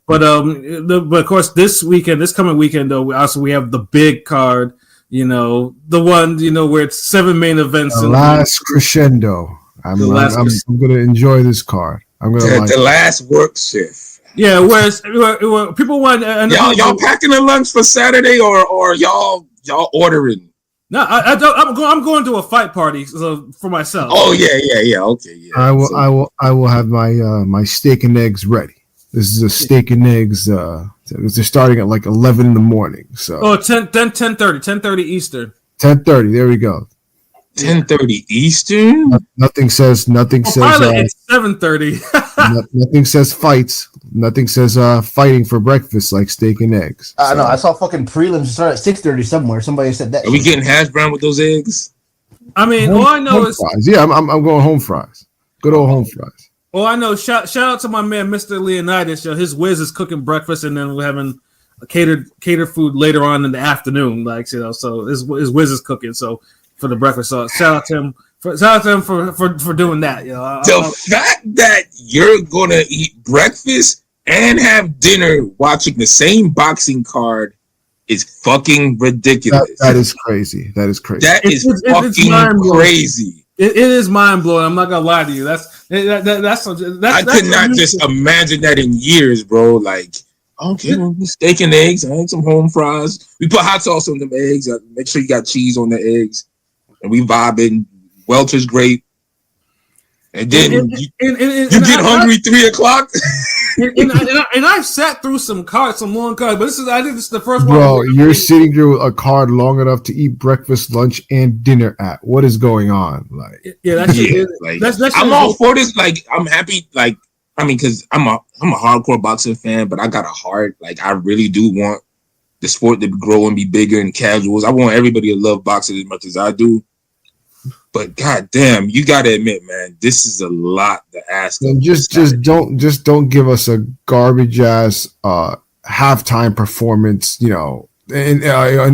But of course, this coming weekend, though, we have the big card. You know, the one where it's 7 main events. The last crescendo. I'm going to enjoy this card. I'm going to the last work shift. Yeah, where people want y'all packing a lunch for Saturday or y'all ordering. No, I'm going to a fight party for myself. Oh yeah. Okay, yeah. I will have my steak and eggs ready. This is a steak and eggs. They're starting at like 11 in the morning. So 10:30 Eastern. 10:30. There we go. 10:30 Eastern. Nothing says. It's 7:30. Nothing says fights. Nothing says fighting for breakfast like steak and eggs. I know. I saw fucking prelims start at 6:30 somewhere. Somebody said that. Are we getting hash brown with those eggs? I mean, all I know is fries. Yeah, I'm going home fries. Good old home fries. Well, I know. Shout out to my man, Mr. Leonidas. His Wiz is cooking breakfast, and then we're having a catered food later on in the afternoon. So his Wiz is cooking. So for the breakfast, so shout out to him for doing that. The fact that you're gonna eat breakfast and have dinner watching the same boxing card is fucking ridiculous. That is crazy. That is crazy. That is fucking crazy. It is mind blowing. I'm not gonna lie to you. That's I could not just imagine that in years, bro. Like, okay, steak and eggs. I had some home fries. We put hot sauce on them eggs. Make sure you got cheese on the eggs, and we vibing. Welch's grape, and then you get hungry 3 o'clock. and I've sat through some long cards, but I think this is the first one. Bro, you're sitting through a card long enough to eat breakfast, lunch, and dinner at. What is going on? I'm all for this. Like, I'm happy. Like, I mean, because I'm a hardcore boxing fan, but I got a heart. Like, I really do want the sport to grow and be bigger and casuals. I want everybody to love boxing as much as I do. But goddamn, you gotta admit, man, this is a lot to ask. And just don't give us a garbage ass halftime performance, and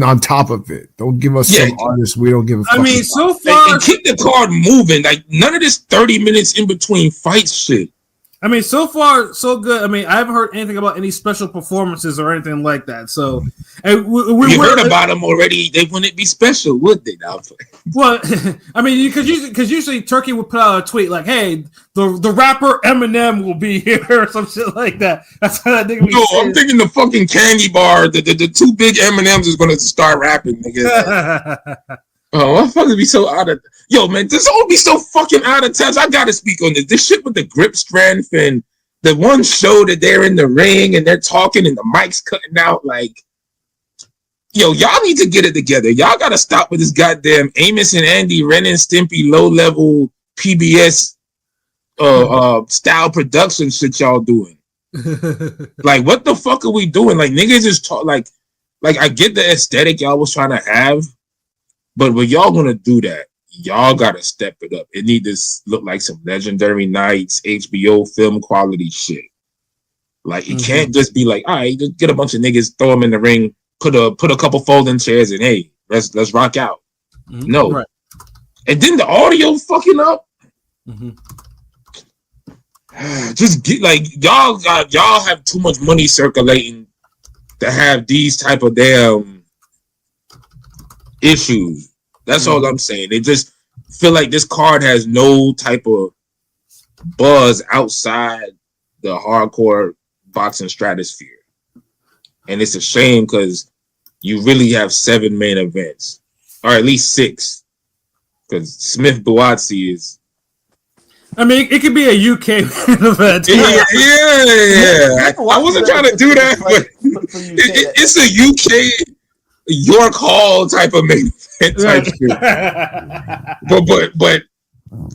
on top of it, don't give us some artists we don't give a fuck. I mean, so far, and keep the card moving. Like, none of this 30 minutes in between fights shit. I mean, so far, so good. I mean, I haven't heard anything about any special performances or anything like that. So, we heard about them already. They wouldn't be special, would they? Now, well, I mean, because usually Turkey would put out a tweet like, "Hey, the rapper Eminem will be here" or some shit like that. That's how I think. I'm thinking the fucking candy bar. The two big M&Ms is going to start rapping, nigga. Oh, I'm fucking be so out of. Yo, man, this all be so fucking out of touch. I gotta speak on this. This shit with the grip strength and the one show that they're in the ring and they're talking and the mic's cutting out. Like, yo, y'all need to get it together. Y'all gotta stop with this goddamn Amos and Andy, Ren and Stimpy, low level PBS style production shit y'all doing. Like, what the fuck are we doing? Like, niggas is like I get the aesthetic y'all was trying to have, but when y'all gonna do that, y'all gotta step it up. It need to look like some Legendary Nights, HBO film quality shit. Like, it can't just be like, all right, just get a bunch of niggas, throw them in the ring, put a couple folding chairs, and hey, let's rock out. No, right. And then the audio fucking up. Just get like y'all have too much money circulating to have these type of damn issues. That's all I'm saying. They just feel like this card has no type of buzz outside the hardcore boxing stratosphere. And it's a shame because you really have 7 main events, or at least 6. Because Smith Buatsi is. I mean, it could be a UK main event. Yeah. I wasn't trying to do that, but it's a UK York Hall type of main event type shit. But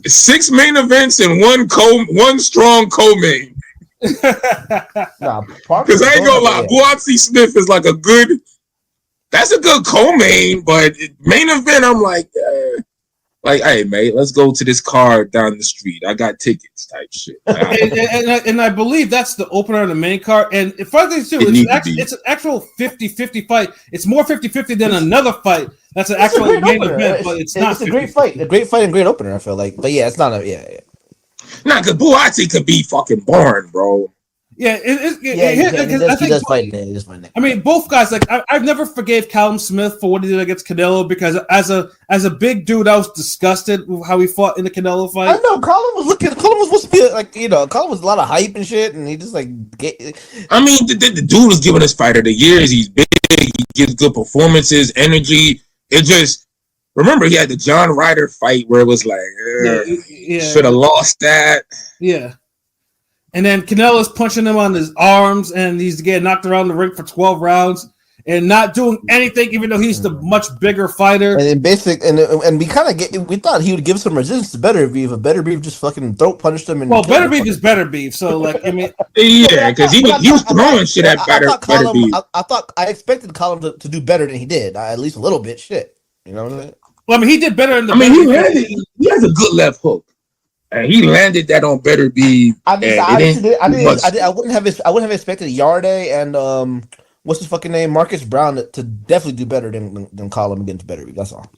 6 main events and one strong co-main. Because I ain't gonna lie, Buatsi Smith is like that's a good co-main, but main event, I'm like, hey, mate, let's go to this card down the street. I got tickets type shit. and I believe that's the opener of the main card. And funny thing too, it's an actual 50-50 fight. It's more 50-50 than another fight. That's an actual main event, but it's not. It's a great fight. A great fight and great opener, I feel like. But yeah, it's not a. Yeah. Nah, because Buatsi could be fucking boring, bro. Yeah, he does fight Nick. I mean, both guys. Like, I've never forgave Callum Smith for what he did against Canelo because as a big dude, I was disgusted with how he fought in the Canelo fight. I know Colin was supposed to be like, Colin was a lot of hype and shit, and he just like. I mean, the dude was giving us fight of the years. He's big. He gives good performances, energy. It just remember he had the John Ryder fight where it was like, should have lost that. Yeah. And then Canelo's punching him on his arms, and he's getting knocked around the ring for 12 rounds and not doing anything, even though he's the much bigger fighter. And we thought he would give some resistance to Beterbiev, but Beterbiev just fucking throat punched him. And Beterbiev is Beterbiev, so like I mean, yeah, because he was throwing shit at Beterbiev. I expected Colin to do better than he did, at least a little bit. Shit, you know what I mean? Well, I mean, he did better in the. He has a good left hook. And he landed that on Beterbiev. I wouldn't have expected Yarde and what's his fucking name, Marcus Brown, to definitely do better than Colin against Beterbiev. That's all.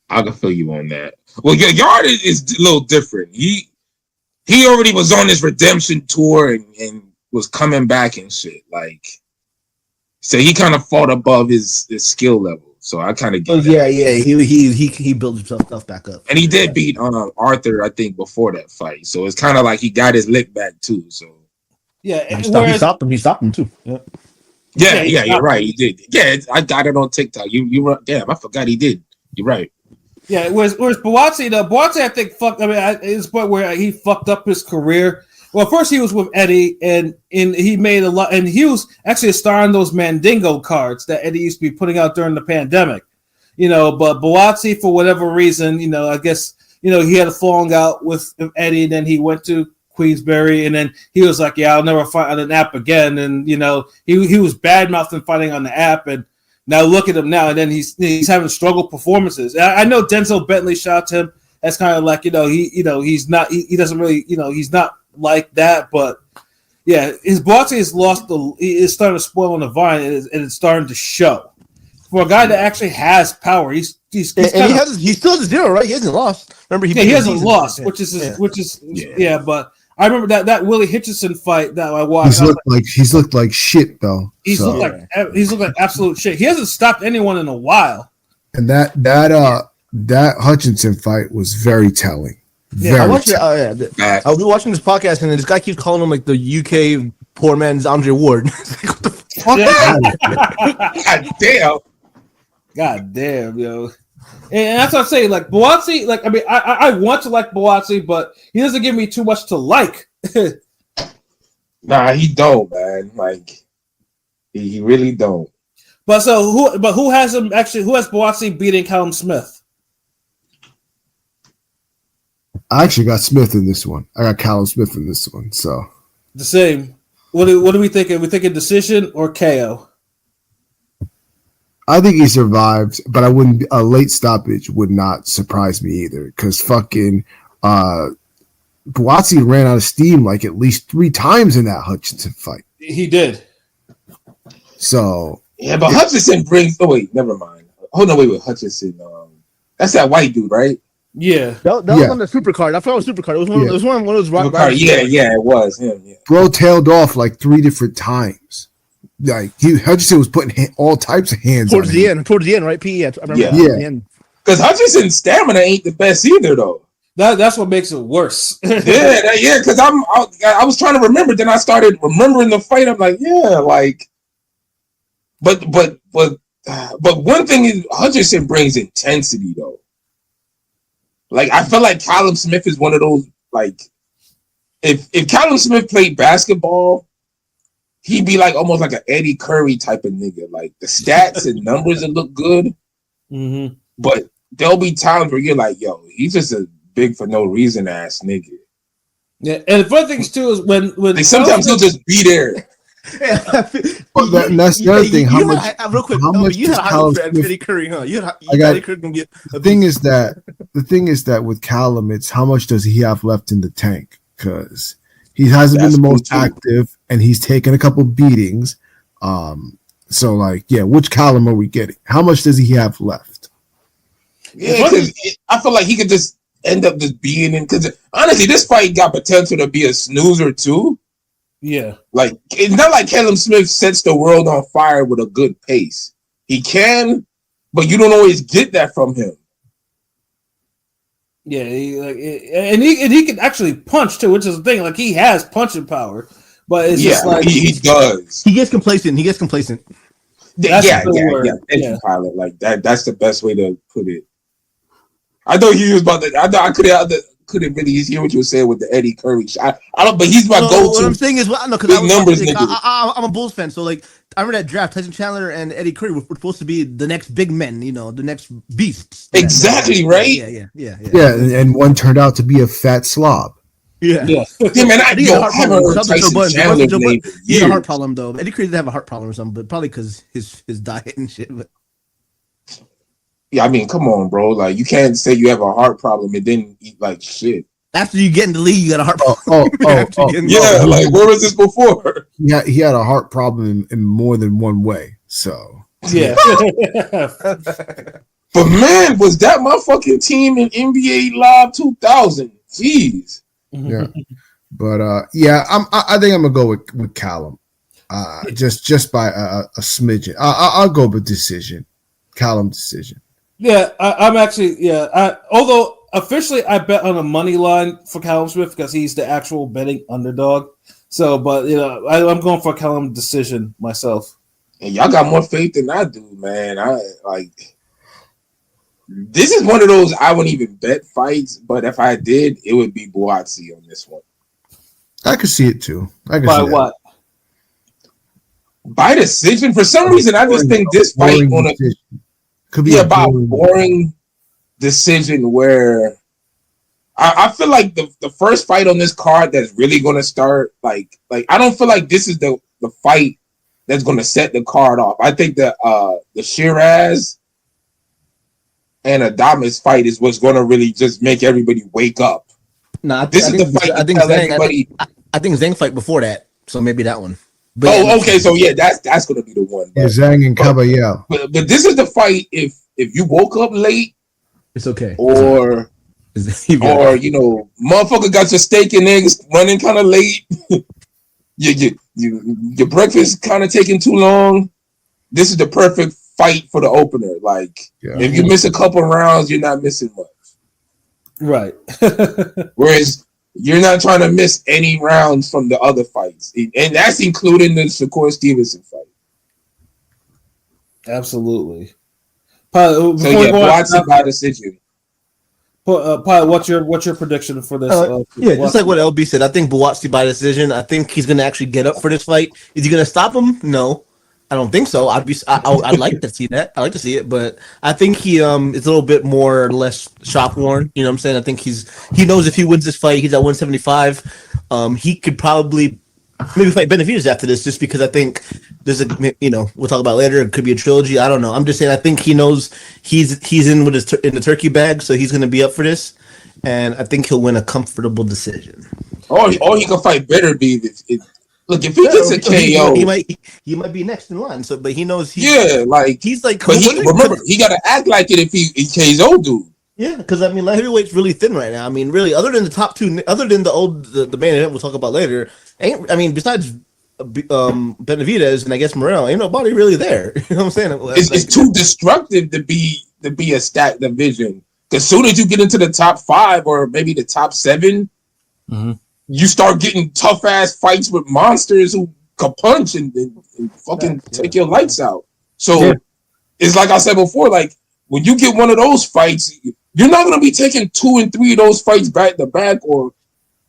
I can feel you on that. Well, Yarde is a little different. He already was on his redemption tour and was coming back and shit. Like, so he kind of fought above his skill level. So I kind of get that. He built himself back up, and he did beat Arthur, I think, before that fight. So it's kind of like he got his lick back too. So yeah, he stopped him too. Yeah, you're right. He did. Yeah, I got it on TikTok. You damn, I forgot he did. You're right. Yeah, whereas Buatsi, I think it's point where he fucked up his career. Well, first he was with Eddie, and he made a lot, and he was actually a star on those Mandingo cards that Eddie used to be putting out during the pandemic, But Buatsi, for whatever reason, I guess he had a falling out with Eddie, and then he went to Queensberry, and then he was like, "Yeah, I'll never fight on an app again," and he was bad mouthing fighting on the app, and now look at him now, and then he's having struggle performances. I know Denzel Bentley shot him. That's kind of like he's not he doesn't really he's not like that, but yeah, his Buatsi has lost is starting to spoil on the vine, and it's starting to show. For a guy that actually has power, he still has 0, right? He hasn't lost. Remember, he hasn't lost, which is but I remember that Willie Hitchison fight that I watched. He's looked like shit though. He's looked like absolute shit. He hasn't stopped anyone in a while. And that Hutchinson fight was very telling. Yeah, I was watching this podcast, and this guy keeps calling him like the UK poor man's Andre Ward. What the fuck? God damn, yo. And that's what I'm saying. Like Buatsi, like I mean, I want to like Buatsi, but he doesn't give me too much to like. Nah, he don't, man. Like he really don't. But who has him actually? Who has Buatsi beating Callum Smith? I actually got Smith in this one. I got Callum Smith in this one. So the same. What are we thinking? We thinking decision or KO? I think he survived, but a late stoppage would not surprise me either. Because fucking Buatsi ran out of steam like at least 3 times in that Hutchinson fight. He did. So yeah, but Hutchinson brings. Oh wait, never mind. Hold on, wait with Hutchinson. That's that white dude, right? Yeah, that was on the supercard. I thought it was supercard. It was one of those rock. Yeah, it was him. Yeah. Bro tailed off like 3 different times. Like Hutchinson was putting all types of hands towards the end, right? PE. I remember yeah. Because Hutchinson's stamina ain't the best either, though. That's what makes it worse. yeah. Because I was trying to remember, then I started remembering the fight. I'm like, yeah, like, but one thing is Hutchinson brings intensity though. Like I feel like Callum Smith is one of those like, if Callum Smith played basketball, he'd be like almost like an Eddie Curry type of nigga. Like the stats and numbers that look good, but there'll be times where you're like, yo, he's just a big for no reason ass nigga. Yeah, and the fun things too is when like sometimes he'll just be there. Well, that's the other thing. How much you had Callum Eddie Curry, huh? The thing is that with Callum, it's how much does he have left in the tank? Because he hasn't been the most active, and he's taken a couple beatings. So like, yeah, which Callum are we getting? How much does he have left? Yeah, I feel like he could just end up just being in. Because honestly, this fight got potential to be a snoozer too. Yeah. Like, it's not like Callum Smith sets the world on fire with a good pace. He can, but you don't always get that from him. Yeah, and he can actually punch too, which is the thing. Like, he has punching power, but it's just like he does. He gets complacent. That's Yeah. Thank you, Pilot. Like that. That's the best way to put it. I know he was about to. I know I couldn't really hear what you were saying with the Eddie Curry. I don't. But he's my go-to. What I'm saying is, because I'm a Bulls fan, so like I remember that draft. Tyson Chandler and Eddie Curry were supposed to be the next big men, the next beasts. Exactly, right? Yeah. And one turned out to be a fat slob. Yeah, man. He had a heart problem though. Eddie Curry did have a heart problem or something, but probably because his diet and shit. But yeah, I mean, come on, bro. Like, you can't say you have a heart problem and then eat like shit. After you get in the league, you got a heart problem. Yeah, like, where was this before? Yeah, he had a heart problem in more than one way. So yeah. But man, was that my fucking team in NBA Live 2000? Jeez. Yeah, but I think I'm gonna go with Callum. Just by a smidgen. I'll go with decision. Callum decision. Yeah, I'm actually although officially I bet on a money line for Callum Smith because he's the actual betting underdog. So, but I'm going for a Callum decision myself. And y'all got more faith than I do, man. This is one of those I wouldn't even bet fights, but if I did, it would be Buatsi on this one. I could see it too. By what? By decision. For some reason, I just think this fight could be about boring decision where I feel like the first fight on this card that's really going to start like I don't feel like this is the fight that's going to set the card off. I think the Shiraz and Adames fight is what's going to really just make everybody wake up. No, this is the fight. I think Zhang fight before that, so maybe that one. But okay, so yeah, that's going to be the one. Yeah, Zhang and Caballero. But this is the fight. If you woke up late, it's okay. Or motherfucker got your steak and eggs running kind of late. Your breakfast kind of taking too long. This is the perfect fight for the opener. Like, if you miss a couple rounds, you're not missing much. Right. Whereas you're not trying to miss any rounds from the other fights. And that's including the Shakur Stevenson fight. Absolutely. Buatsi by decision. What's your prediction for this? Just like what LB said, I think Buatsi by decision. I think he's going to actually get up for this fight. Is he going to stop him? No. I don't think so. I'd like to see that. I like to see it, but I think he is a little bit more or less shock worn. You know what I'm saying? I think he knows if he wins this fight, he's at 175. He could probably maybe fight Benavidez after this, just because I think there's we'll talk about it later. It could be a trilogy. I don't know. I'm just saying I think he knows he's in with in the turkey bag, so he's going to be up for this, and I think he'll win a comfortable decision. Or he can fight Beterbiev Look, if he gets a KO, he might be next in line. So, but he knows he's like. But remember, he got to act like it if he KO dude. Yeah, because light heavyweight's really thin right now. I mean, really, other than the top two, other than the main event we'll talk about later, besides Benavidez and I guess Morel, ain't nobody really there. You know what I'm saying? It's too destructive to be a stacked division. As soon as you get into the top 5 or maybe the top 7. Mm-hmm. You start getting tough ass fights with monsters who can punch and fucking take your lights out. So it's like I said before, like when you get one of those fights, you're not gonna be taking 2 and 3 of those fights back to back, or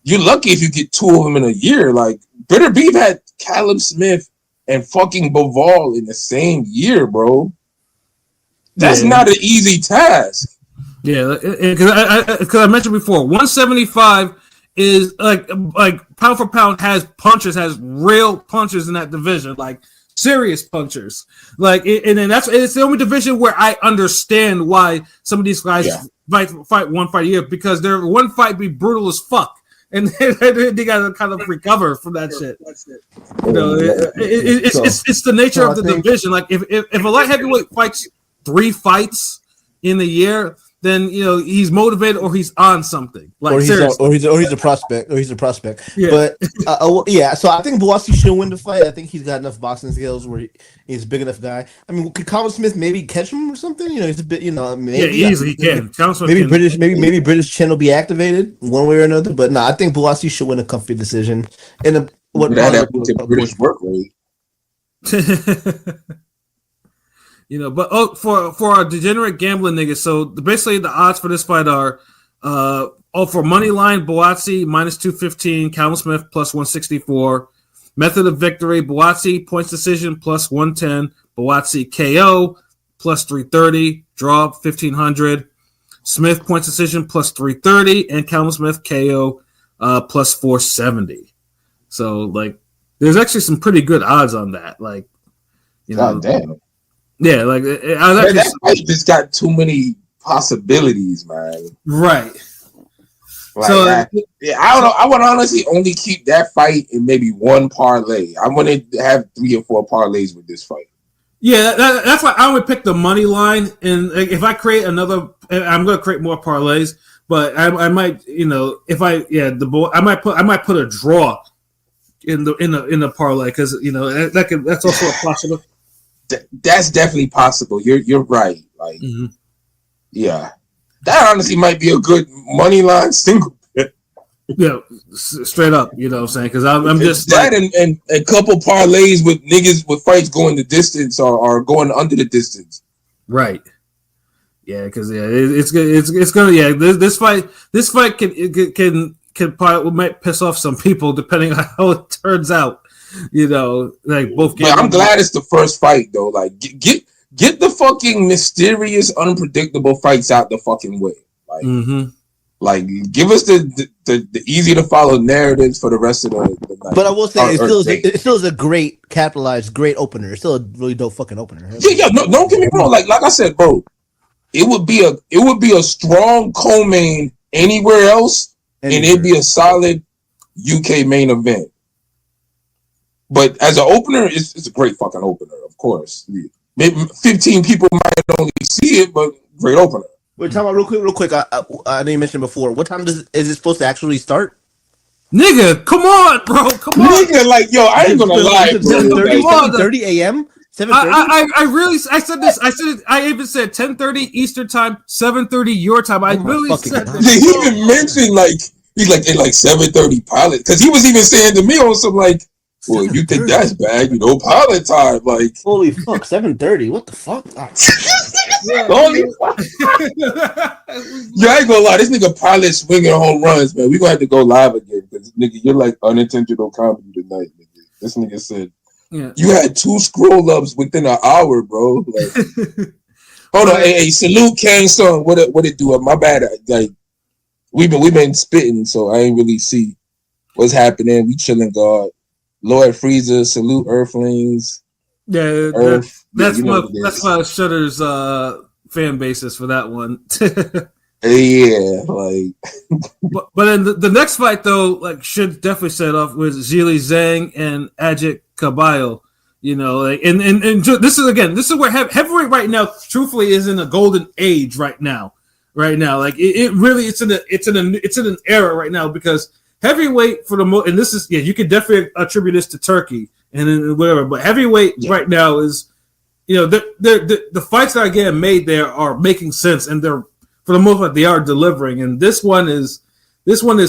you're lucky if you get 2 of them in a year. Like Beterbiev had Callum Smith and fucking Bivol in the same year, bro. That's not an easy task. Yeah, because I mentioned before, 175. Is like pound for pound has real punchers in that division, like serious punchers. Like, and then it's the only division where I understand why some of these guys fight one fight a year, because their one fight be brutal as fuck, and they gotta kind of recover from that shit. It's the nature of the division. Like if a light heavyweight fights 3 fights in a year, then he's motivated or he's on something. Like or he's a prospect. Yeah. But yeah. So I think Buatsi should win the fight. I think he's got enough boxing skills where he's a big enough guy. I mean, could Colin Smith maybe catch him or something? He's a bit. Maybe, yeah, easily he can. Maybe British. Maybe British chin will be activated one way or another. But no, I think Buatsi should win a comfy decision. And that British work rate. But for our degenerate gambling niggas, so basically the odds for this fight are for money line Buatsi minus 215, Callum Smith plus 164, method of victory Buatsi points decision plus 110, Buatsi KO plus 330, draw 1500, Smith points decision plus 330, and Callum Smith KO plus 470. So like, there's actually some pretty good odds on that. Like, God damn. Yeah, like that fight just got too many possibilities, man. Right. Like, so I don't know. I would honestly only keep that fight in maybe one parlay. I want to have 3 or 4 parlays with this fight. Yeah, that's why I would pick the money line, and if I create another, I'm going to create more parlays. But I might, I might put a draw in the parlay because that's also a possible. That's definitely possible. You're right. Like, yeah, that honestly might be a good money line single. Yeah, straight up. You know what I'm saying? Because I'm just that and a couple parlays with niggas with fights going the distance or going under the distance. Right. Yeah, because it's gonna this fight can probably might piss off some people depending on how it turns out. Like both games. But I'm glad it's the first fight though. Like get the fucking mysterious, unpredictable fights out the fucking way. Like, like give us the easy to follow narratives for the rest of the night. But I will say it still is a great capitalized, great opener. It's still a really dope fucking opener. Yeah. No, don't get me wrong. Like I said, bro, it would be a strong co-main anywhere else, and it'd be a solid UK main event. But as an opener, it's a great fucking opener, of course. Maybe 15 people might only see it, but great opener. Wait, time out real quick. I didn't mention before. What time is it supposed to actually start? Nigga, come on, bro. Come on. Nigga, like, yo, I ain't gonna lie, bro. 7:30 a.m.? 7:30? I said this. I even said 10:30 Eastern time, 7:30 your time. I really said this. He even mentioned, like, he's like, in like 7:30 pilot. Because he was even saying to me on some, like, well, you think that's bad, pilot time, like. Holy fuck, 7:30. What the fuck? Yeah, I ain't gonna lie. This nigga pilot swinging home runs, man. We gonna have to go live again because nigga, you're like unintentional comedy tonight, nigga. This nigga said you had 2 scroll ups within an hour, bro. Like, hold on, hey, salute Kang Sung. What it do? My bad. Like we've been spitting, so I ain't really see what's happening. We chilling, God. Lord Frieza, salute Earthlings. Yeah, that's my Shutter's fan basis for that one. Yeah, like. but then the next fight though, like, should definitely set off with Zhili Zhang and Ajit Caballo. And this is where heavyweight right now, truthfully, is in a golden age right now. Like it really, it's in an era right now because. Heavyweight for the most, and this is you could definitely attribute this to Turkey and then whatever. But heavyweight right now is, the fights that are getting made there are making sense, and they're for the most part they are delivering. And this one is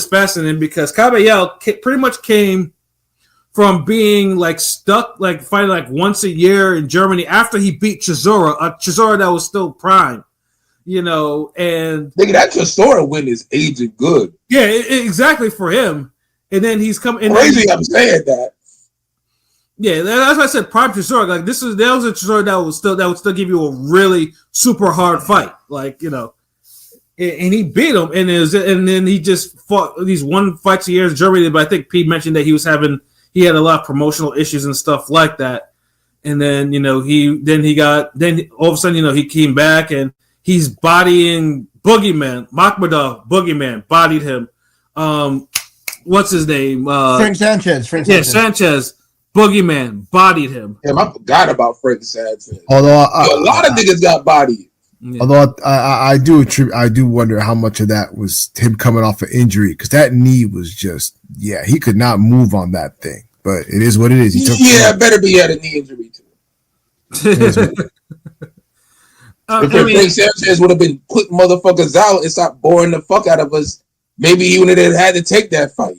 fascinating because Caballero pretty much came from being like stuck, like fighting like once a year in Germany after he beat Chisora that was still prime. And nigga, that Chisora win is aging good. Yeah, exactly for him. And then he's coming. Crazy, I'm saying that. Yeah, that's why I said prime Chisora. Like that was a Chisora that would still give you a really super hard fight. Like and he beat him, and then he just fought these 1 fights a year in Germany. But I think Pete mentioned that he had a lot of promotional issues and stuff like that. And then all of a sudden he came back and. He's bodying Boogeyman. Makhmudov, Boogeyman, bodied him. What's his name? Frank Sanchez. Sanchez. Boogeyman, bodied him. Damn, I forgot about Frank Sanchez. Although a lot of niggas got bodied. Yeah. Although I do wonder how much of that was him coming off an injury, because that knee was just he could not move on that thing. But it is what it is. It better be had a knee injury too. If Frank Sanchez would have been putting motherfuckers out and stopped boring the fuck out of us, maybe he would have had to take that fight.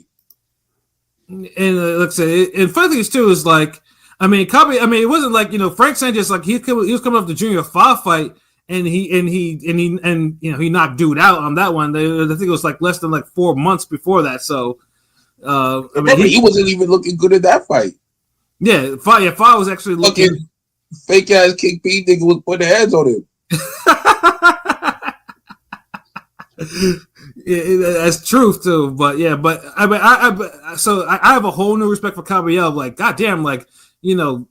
And like I said, and funny thing is too is like, it wasn't like Frank Sanchez, like he was coming off the Junior 5 fight. And he knocked dude out on that one. I think it was like less than like 4 months before that. So, he wasn't even looking good at that fight. Yeah, Fa was actually looking fake ass King P nigga was putting heads on him. That's truth too. But I have a whole new respect for Caballero. Like, goddamn, like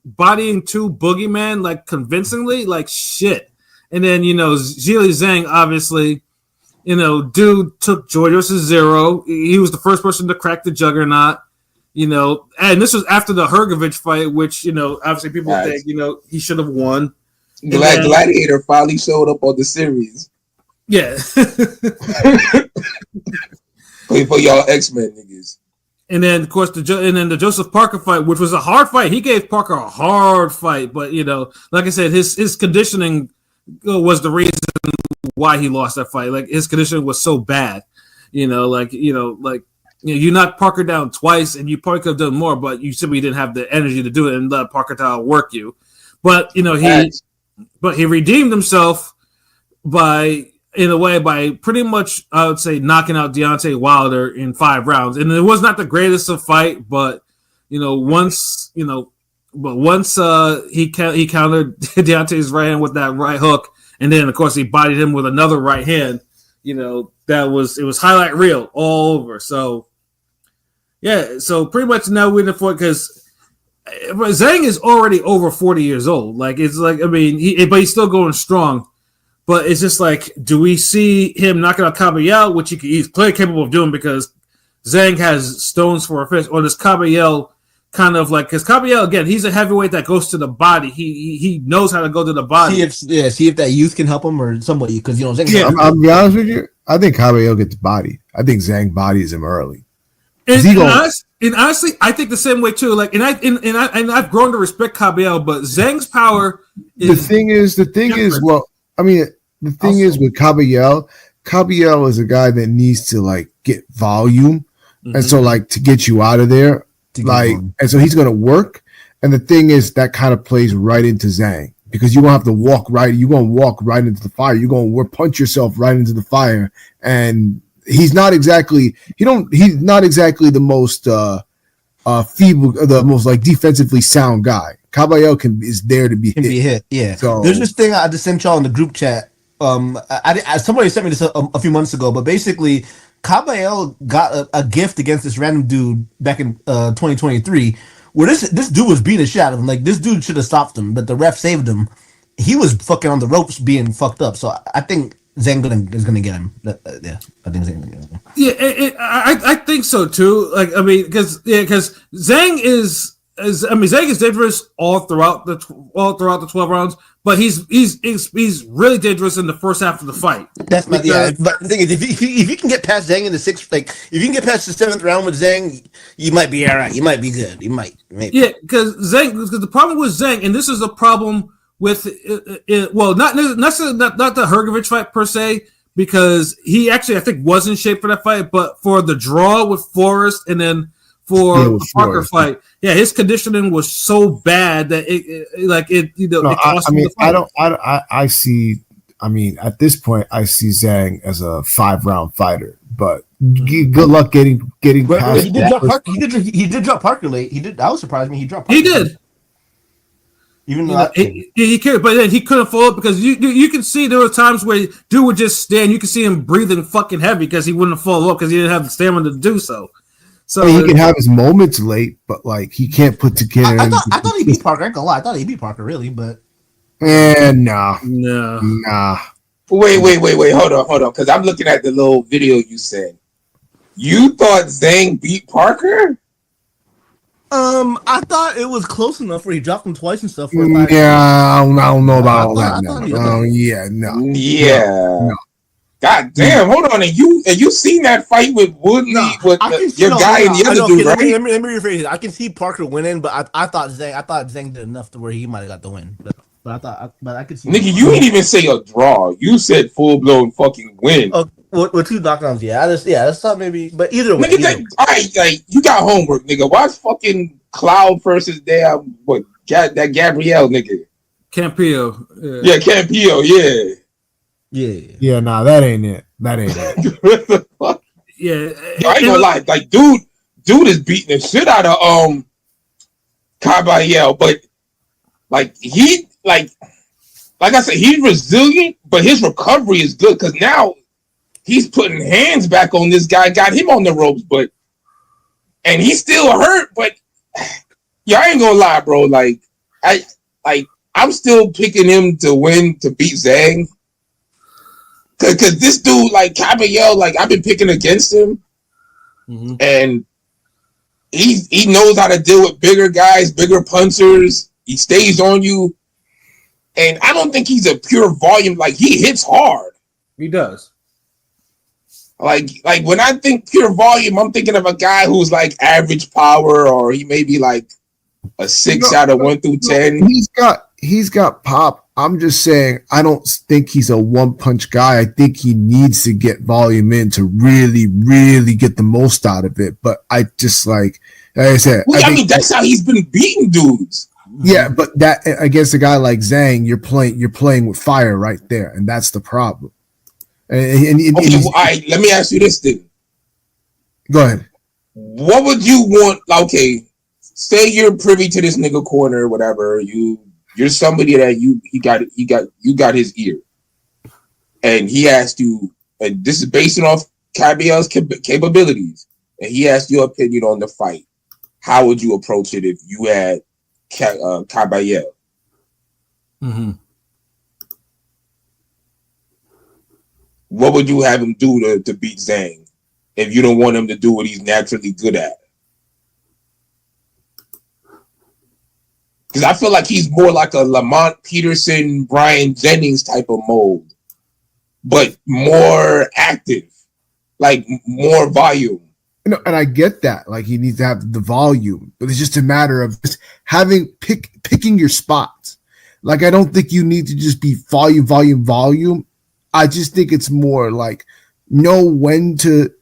bodying two boogeyman like convincingly, like shit. And then, Zhili Zhang, obviously, dude took Joy versus Zero. He was the first person to crack the juggernaut, and this was after the Hrgovic fight, which, obviously people think, he should have won. Gladiator finally showed up on the series. Yeah. Play for y'all X-Men niggas. And then, of course, the Joseph Parker fight, which was a hard fight. He gave Parker a hard fight, but, like I said, his conditioning was the reason why he lost that fight. Like, his condition was so bad, you knocked Parker down twice, and you probably could have done more, but you simply didn't have the energy to do it and let Parker outwork you. But he redeemed himself by pretty much, I would say, knocking out Deontay Wilder in 5 rounds. And it was not the greatest of fight, but once he countered Deontay's right hand with that right hook, and then of course he bodied him with another right hand. It was highlight reel all over. So so pretty much now we're in the fight because Zhang is already over 40 years old. Like, it's like, but he's still going strong. But it's just like, do we see him knocking out Caballero, which he's clearly capable of doing because Zhang has stones for a fist, or does Caballero kind of like, because Caballero, again, he's a heavyweight that goes to the body. He knows how to go to the body. See if that youth can help him or somebody, because Zhang. Yeah, I'll be honest with you. I think Caballero gets body. I think Zhang bodies him early. And honestly, I think the same way too. Like, and I've grown to respect Caballero, but Zhang's power is the thing is, the thing is with Caballero is a guy that needs to like get volume, and so like to get you out of there, and so he's gonna work. And the thing is that kind of plays right into Zhang, because you're gonna have to walk right. You're gonna walk right into the fire. You're gonna punch yourself right into the fire, and he's not exactly the most feeble, the most like defensively sound guy. Caballero is there to be hit. Yeah. So there's this thing I just sent y'all in the group chat. Somebody sent me this a few months ago, but basically Caballero got a gift against this random dude back in 2023, where this dude was beating the shit out of him. Like, this dude should have stopped him, but the ref saved him. He was fucking on the ropes being fucked up. So I think Zhang is gonna get him. I think Zhang gonna get him. Yeah, I think so too. Like, because Zhang Zhang is dangerous all throughout the 12 rounds, but he's really dangerous in the first half of the fight. That's but the thing is, if you can get past Zhang in the 6th, like if you can get past the 7th round with Zhang, you might be all right. You might be good. You might. Maybe. Yeah, because the problem with Zhang, and this is a problem with not the Hrgovic fight per se, because he actually, I think, was in shape for that fight, but for the draw with Forrest and then for the Parker fight, his conditioning was so bad that at this point, I see Zhang as a 5-round fighter, but good luck getting past. He did drop Parker late. He did. That was surprising me. He dropped Parker. He did. Even though he could, but then he couldn't follow up because you can see there were times where dude would just stand. You can see him breathing fucking heavy because he wouldn't follow up because he didn't have the stamina to do so. So he can have his moments late, but like he can't put together. I thought he beat Parker. I ain't gonna lie. I thought he beat Parker really, but nah. Wait. Hold on. Because I'm looking at the little video you sent. You thought Zhang beat Parker? I thought it was close enough where he dropped him twice and stuff. Yeah, I don't know about all that. Yeah. No. God damn! Hold on, and you seen that fight with Woodley with your guy and the other dude, right? Let me rephrase it. I can see Parker winning, but I thought Zhang did enough to where he might have got the win. But I could see. Nigga, you ain't even say a draw. You said full blown fucking win. With 2 knockdowns, that's not maybe. But either way, all right, like you got homework, nigga. Watch fucking Cloud versus damn that Gabrielle nigga. Campillo. Yeah, Campillo. Yeah. Yeah, nah, that ain't it. What the fuck? Yeah, I ain't gonna lie. Like, dude is beating the shit out of Caballero, but like he like I said, he's resilient, but his recovery is good because now he's putting hands back on this guy, got him on the ropes, and he's still hurt. But yeah, I ain't gonna lie, bro. Like I'm still picking him to win to beat Zhang. Cause this dude, like Caballero, like I've been picking against him, and he knows how to deal with bigger guys, bigger punchers. He stays on you, and I don't think he's a pure volume. Like he hits hard. He does. Like when I think pure volume, I'm thinking of a guy who's like average power, or he may be like a 6 out of 1 through 10. He's got pop. I'm just saying, I don't think he's a one-punch guy. I think he needs to get volume in to really, really get the most out of it. But I just like I said, I mean, that's how he's been beating dudes. Yeah, but that against a guy like Zhang, you're playing with fire right there, and that's the problem. And all right, let me ask you this thing. Go ahead. What would you want? Okay, say you're privy to this nigga corner, or whatever. You're somebody that you got his ear, and he asked you, and this is based off Caball's capabilities, and he asked your opinion on the fight. How would you approach it if you had Caballero? What would you have him do to beat Zhang if you don't want him to do what he's naturally good at? Because I feel like he's more like a Lamont Peterson, Brian Jennings type of mold, but more active, like more volume. No, and I get that. Like he needs to have the volume, but it's just a matter of just picking your spots. Like I don't think you need to just be volume. I just think it's more like know when to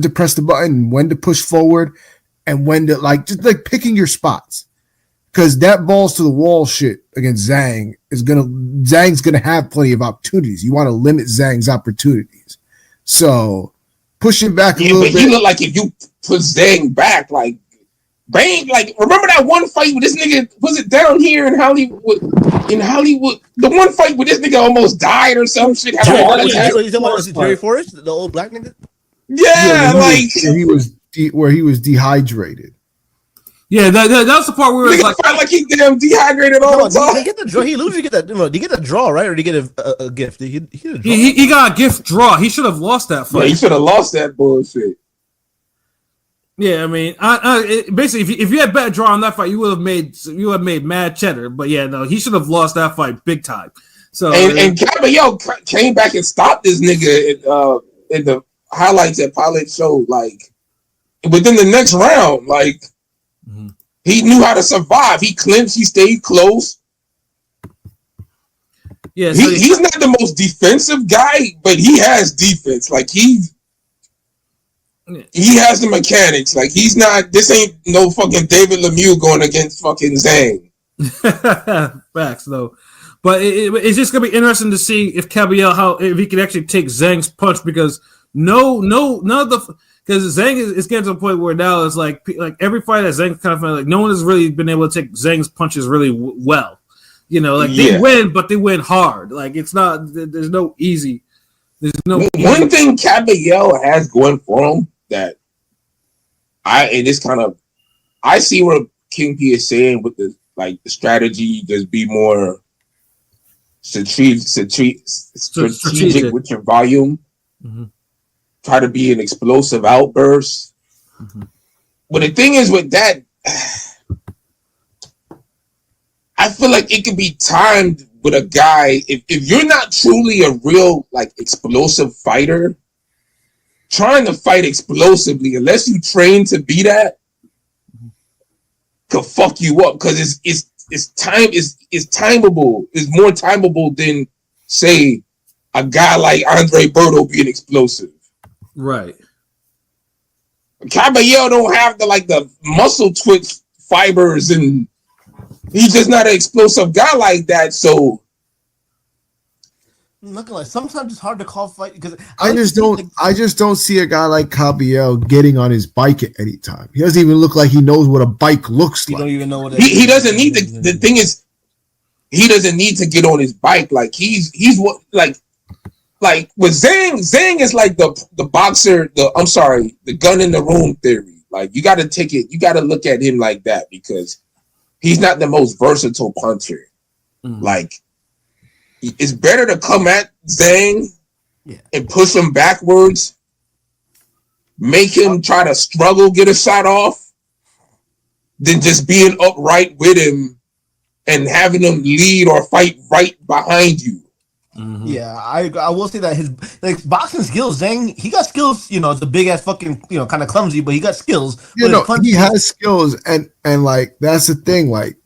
press the button, when to push forward, and when to just picking your spots. Because that balls to the wall shit against Zhang's gonna have plenty of opportunities. You want to limit Zhang's opportunities, so push him back a little bit. But he look like if you put Zhang back, like bang, like remember that one fight with this nigga? Was it down here in Hollywood? The one fight with this nigga almost died or some shit. Had a heart attack. Was it Jerry Forrest, the old black nigga? Yeah, like where he was dehydrated. Yeah, that was the part where it was like he damn dehydrated all the time. Did he get the draw? He literally get that. Did he get the draw right, or did he get a gift? He got a gift draw. He should have lost that fight. Yeah, he should have lost that bullshit. Yeah, I mean, basically, if you had better draw on that fight, you would have made mad cheddar. But yeah, no, he should have lost that fight big time. So and Caballero came back and stopped this nigga in the highlights that Pilot showed. Like within the next round, like. He knew how to survive. He clinched. He stayed close. Yeah, so he's not the most defensive guy, but he has defense. Like he has the mechanics. Like he's not. This ain't no fucking David Lemieux going against fucking Zhang. Facts though, but it's just gonna be interesting to see if Caballero if he can actually take Zhang's punch because because Zhang is getting to the point where now it's like every fight that Zhang kind of like no one has really been able to take Zhang's punches really well. You know, like they win, but they win hard. Like it's not. There's no easy. One thing Caballero has going for him that I see where King P is saying with the strategy, just be more strategic with your volume. Mm-hmm. Try to be an explosive outburst. Mm-hmm. But the thing is with that, I feel like it could be timed with a guy. If you're not truly a real like explosive fighter, trying to fight explosively, unless you train to be that, could fuck you up because it's timeable. It's more timeable than say a guy like Andre Berto being explosive. Right. Caballero don't have the muscle twitch fibers, and he's just not an explosive guy like that. So Look, like sometimes it's hard to call fight because I just don't see a guy like Caballero getting on his bike at any time. He doesn't even look like he knows what a bike looks like. Don't even know what he doesn't need to. The thing is, he doesn't need to get on his bike. Like he's what like with Zhang is like the boxer. The gun in the room theory. Like you got to take it. You got to look at him like that because he's not the most versatile puncher. Like. It's better to come at Zhang and push him backwards, make him try to struggle, get a shot off, than just being upright with him and having him lead or fight right behind you. Mm-hmm. Yeah, I will say that his boxing skills, Zhang, he got skills. You know, it's a big ass fucking kind of clumsy, but he got skills. You know, he has skills, and like that's the thing. Like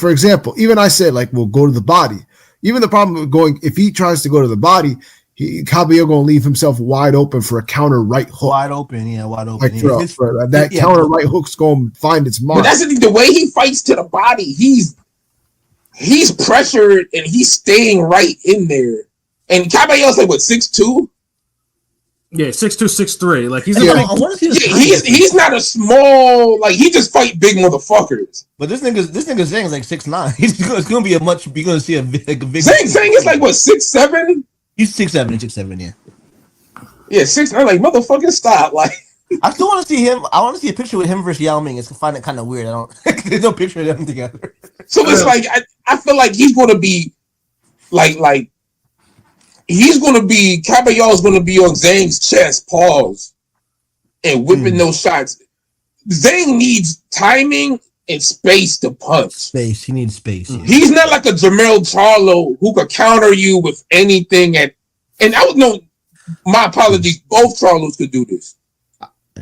for example, even I said we'll go to the body. Even the problem with going, if he tries to go to the body, Caballero gonna leave himself wide open for a counter right hook. Wide open. That counter right hook's gonna find its mark. But that's the way he fights to the body. He's pressured and he's staying right in there. And Caballero's 6'2". Yeah, 6'2", 6'3". Like he's he's not a small he just fight big motherfuckers. But this nigga Zhang is 6'9". It's gonna be you're gonna see a big. Zhang is 6'7". He's 6'7", yeah. Yeah, 6'9". Like motherfucking stop. Like I still want to see him. I want to see a picture with him versus Yao Ming. I find it kind of weird. I don't. There's no picture of them together. So it's I feel like he's gonna be like. He's going to be, Caballero's going to be on Zhang's chest, pause, and whipping those shots. Zhang needs timing and space to punch. He needs space. Yeah. He's not like a Jermell Charlo who could counter you with anything. And I would know, my apologies, both Charlos could do this.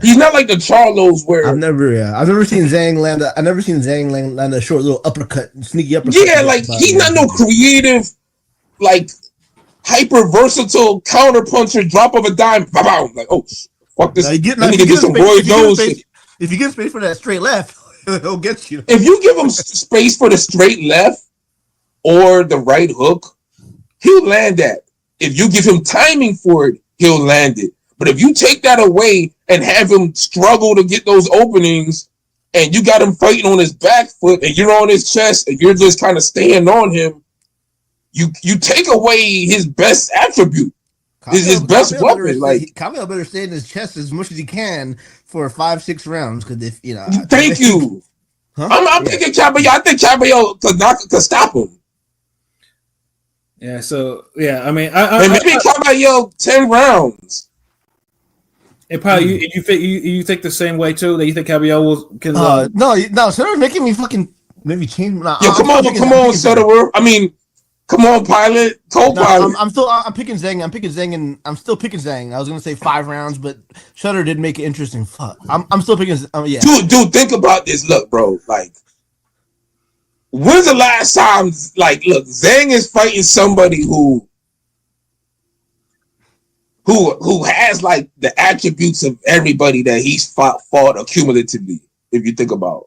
He's not like the Charlos where I've never seen Zhang land a short little uppercut, sneaky uppercut. Yeah, he's not no creative, hyper versatile counter puncher, drop of a dime, like fuck this. If you give space for that straight left, he'll get you. If you give him space for the straight left or the right hook, he'll land that. If you give him timing for it, he'll land it. But if you take that away and have him struggle to get those openings, and you got him fighting on his back foot, and you're on his chest, and you're just kind of staying on him, you take away his best attribute, his best weapon. Caballero better stay in his chest as much as he can for 5-6 rounds. Because if thank you. Huh? I'm thinking Caballero. I think Caballero could stop him. Yeah. So yeah, I mean, maybe Caballero 10 rounds. It probably you think the same way too. That you think Caballero can? No. So they're making me fucking maybe change. Come on, Sutterworth. I mean. Come on, pilot, co-pilot. I'm picking Zhang. And I'm still picking Zhang. I was gonna say 5 rounds, but Shutter did make it interesting. Fuck. I'm still picking. Yeah. Dude, think about this. Look, bro. When's the last time? Look, Zhang is fighting somebody who has the attributes of everybody that he's fought accumulatively. If you think about,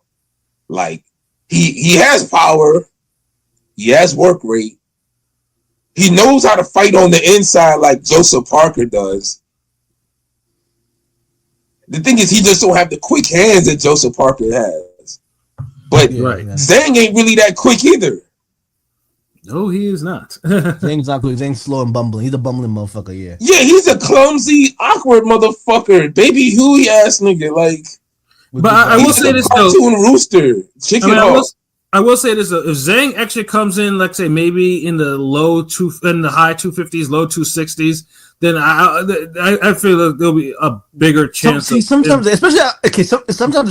he has power, he has work rate. He knows how to fight on the inside like Joseph Parker does. The thing is, he just don't have the quick hands that Joseph Parker has. But Zhang ain't really that quick either. No, he is not. Zhang's not quick. Zhang's slow and bumbling. He's a bumbling motherfucker, yeah. Yeah, he's a clumsy, awkward motherfucker. Baby Huey ass nigga. But I will say this though. Cartoon rooster. I will say this: if Zhang actually comes in, let's say maybe in the high 250s, low 260s, then I feel that there'll be a bigger chance. Sometimes it's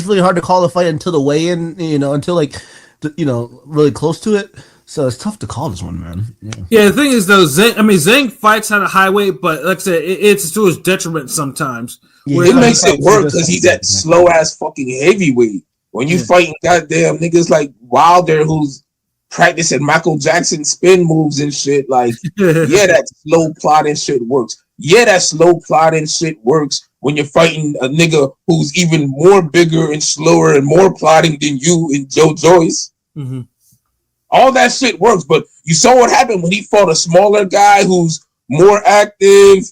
really hard to call a fight until the weigh-in, until really close to it. So it's tough to call this one, man. Yeah, the thing is though, Zhang fights at a high weight, but like I said, it's to his detriment sometimes. Yeah, it makes it work because he's that slow ass fucking heavyweight. When you fighting goddamn niggas like Wilder, who's practicing Michael Jackson spin moves and shit, like that slow plotting shit works. Yeah, that slow plotting shit works when you're fighting a nigga who's even more bigger and slower and more plotting than you and Joe Joyce. Mm-hmm. All that shit works, but you saw what happened when he fought a smaller guy who's more active,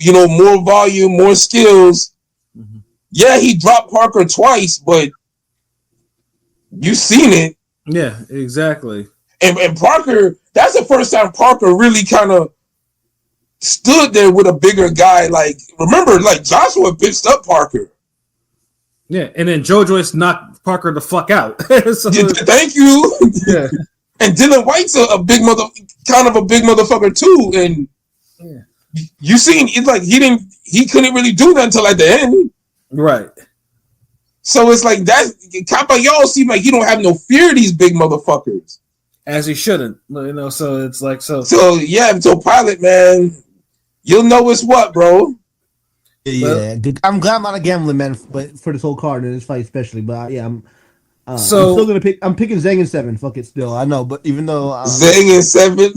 more volume, more skills. Mm-hmm. Yeah, he dropped Parker twice, but you seen it. Yeah, exactly. And Parker, that's the first time Parker really kind of stood there with a bigger guy. Like, remember, like Joshua bitched up Parker. Yeah, and then Joe Joyce knocked Parker the fuck out. Thank you. Yeah. And Dylan White's a big motherfucker too. And you seen it's like he couldn't really do that until at the end. Right. So it's like that Caballero seems like he don't have no fear of these big motherfuckers. As he shouldn't. So it's like so Pilot, man, you'll know it's what, bro. Yeah, I'm glad I'm not a gambling man, but for this whole card and this fight especially. But I'm still gonna pick. I'm picking Zhang in 7. Fuck it, still. I know, but even though Zhang in 7,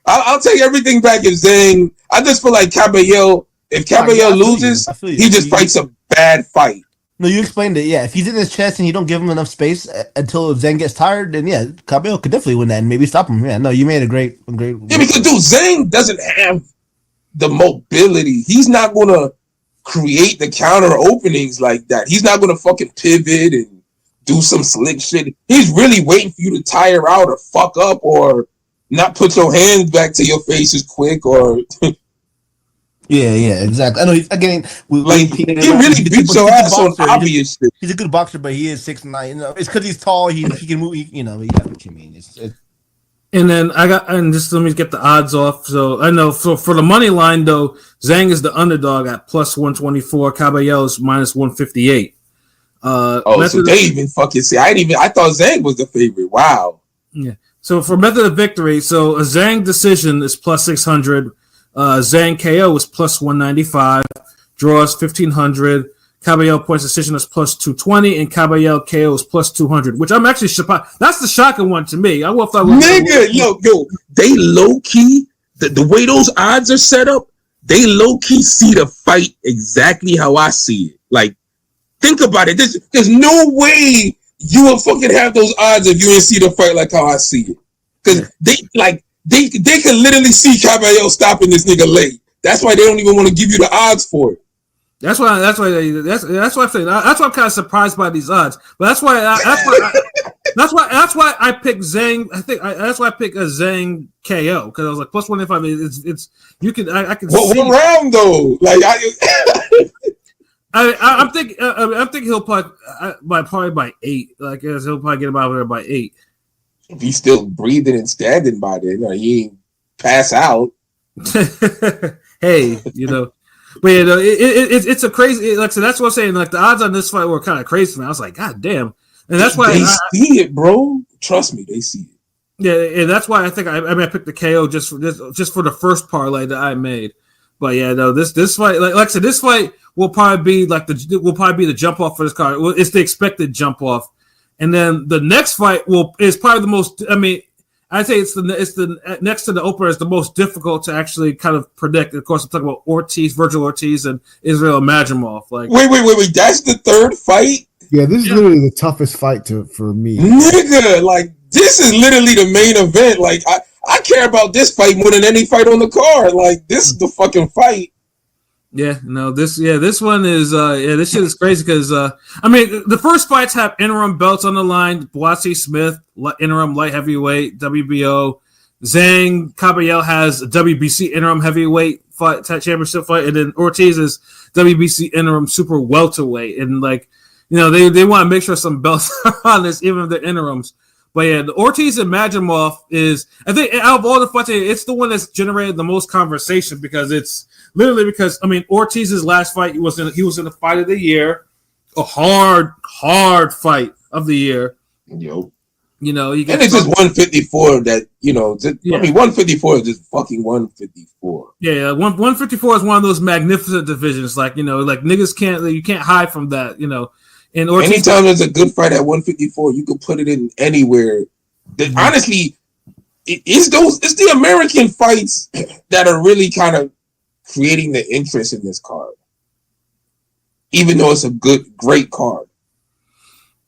I'll take everything back if Zhang. I just feel like Caballero. If Caballero loses, he just fights a bad fight. No, you explained it. Yeah, if he's in his chest and you don't give him enough space until Zhang gets tired, then Caballero could definitely win that and maybe stop him. Yeah, no, you made a great. Yeah, because Zhang doesn't have the mobility. He's not gonna create the counter openings like that. He's not gonna fucking pivot and do some slick shit. He's really waiting for you to tire out or fuck up or not put your hands back to your face as quick or. Yeah, exactly. I know. He really beats your ass on obvious shit. He's a good boxer, but he is 6'9". It's because he's tall. He can move. You got what you mean. And then just let me get the odds off. So I know for the money line though, Zhang is the underdog at plus 124. Caballero is minus 158. So they even fucking say I thought Zhang was the favorite. Wow. Yeah. So for method of victory, so a Zhang decision is plus 600. Zhang KO is plus 195. Draws 1500. Caballero points decision is plus 220, and Caballero KO is plus 200, which I'm actually surprised. That's the shocking one to me. Yo, they low key the way those odds are set up. They low key see the fight exactly how I see it. Like, think about it. There's no way you will fucking have those odds if you didn't see the fight like how I see it. Because they can literally see Caballero stopping this nigga late. That's why they don't even want to give you the odds for it. That's why I'm saying. That's why I'm kind of surprised by these odds. But that's why I picked Zhang. That's why I picked a Zhang KO because I was like plus 125. It's you can I can. What round though? Like I'm thinking he'll probably by 8. Like he'll probably get him out of there by 8. If he's still breathing and standing by then, he ain't pass out. Hey, But it's a crazy. Like so, that's what I'm saying. Like the odds on this fight were kind of crazy. Man. I was like, God damn, and that's why they see it, bro. Trust me, they see it. Yeah, and that's why I think I picked the KO just for the first parlay that I made. But yeah, no, this fight, like I said, this fight will probably be the jump off for this card. Well, it's the expected jump off, and then the next fight is probably the most. I mean, I'd say it's the next to the opener is the most difficult to actually kind of predict. Of course, I'm talking about Virgil Ortiz, and Israel Madrimov. Like, wait, that's the third fight. Yeah, this is literally the toughest fight for me. Nigga, like this is literally the main event. Like I care about this fight more than any fight on the card. Like this is the fucking fight. Yeah, no, this one is this shit is crazy because I mean the first fights have interim belts on the line. Boise Smith, interim light heavyweight, WBO. Zhang Caballero has a WBC interim heavyweight fight, championship fight, and then Ortiz is WBC interim super welterweight. And like they want to make sure some belts are on this, even if they're interims. But yeah, the Ortiz and Madrimov is, I think, out of all the fights, it's the one that's generated the most conversation because it's literally because Ortiz's last fight he was in the fight of the year, a hard fight of the year. Yo. You know, you and it's just 154 that, you know, 154 is just fucking 154. Yeah, 154 is one of those magnificent divisions. Like, you know, like niggas you can't hide from that, you know. And anytime there's a good fight at 154, you can put it in anywhere. Honestly, it's the American fights that are really kind of creating the interest in this card. Even though it's a great card.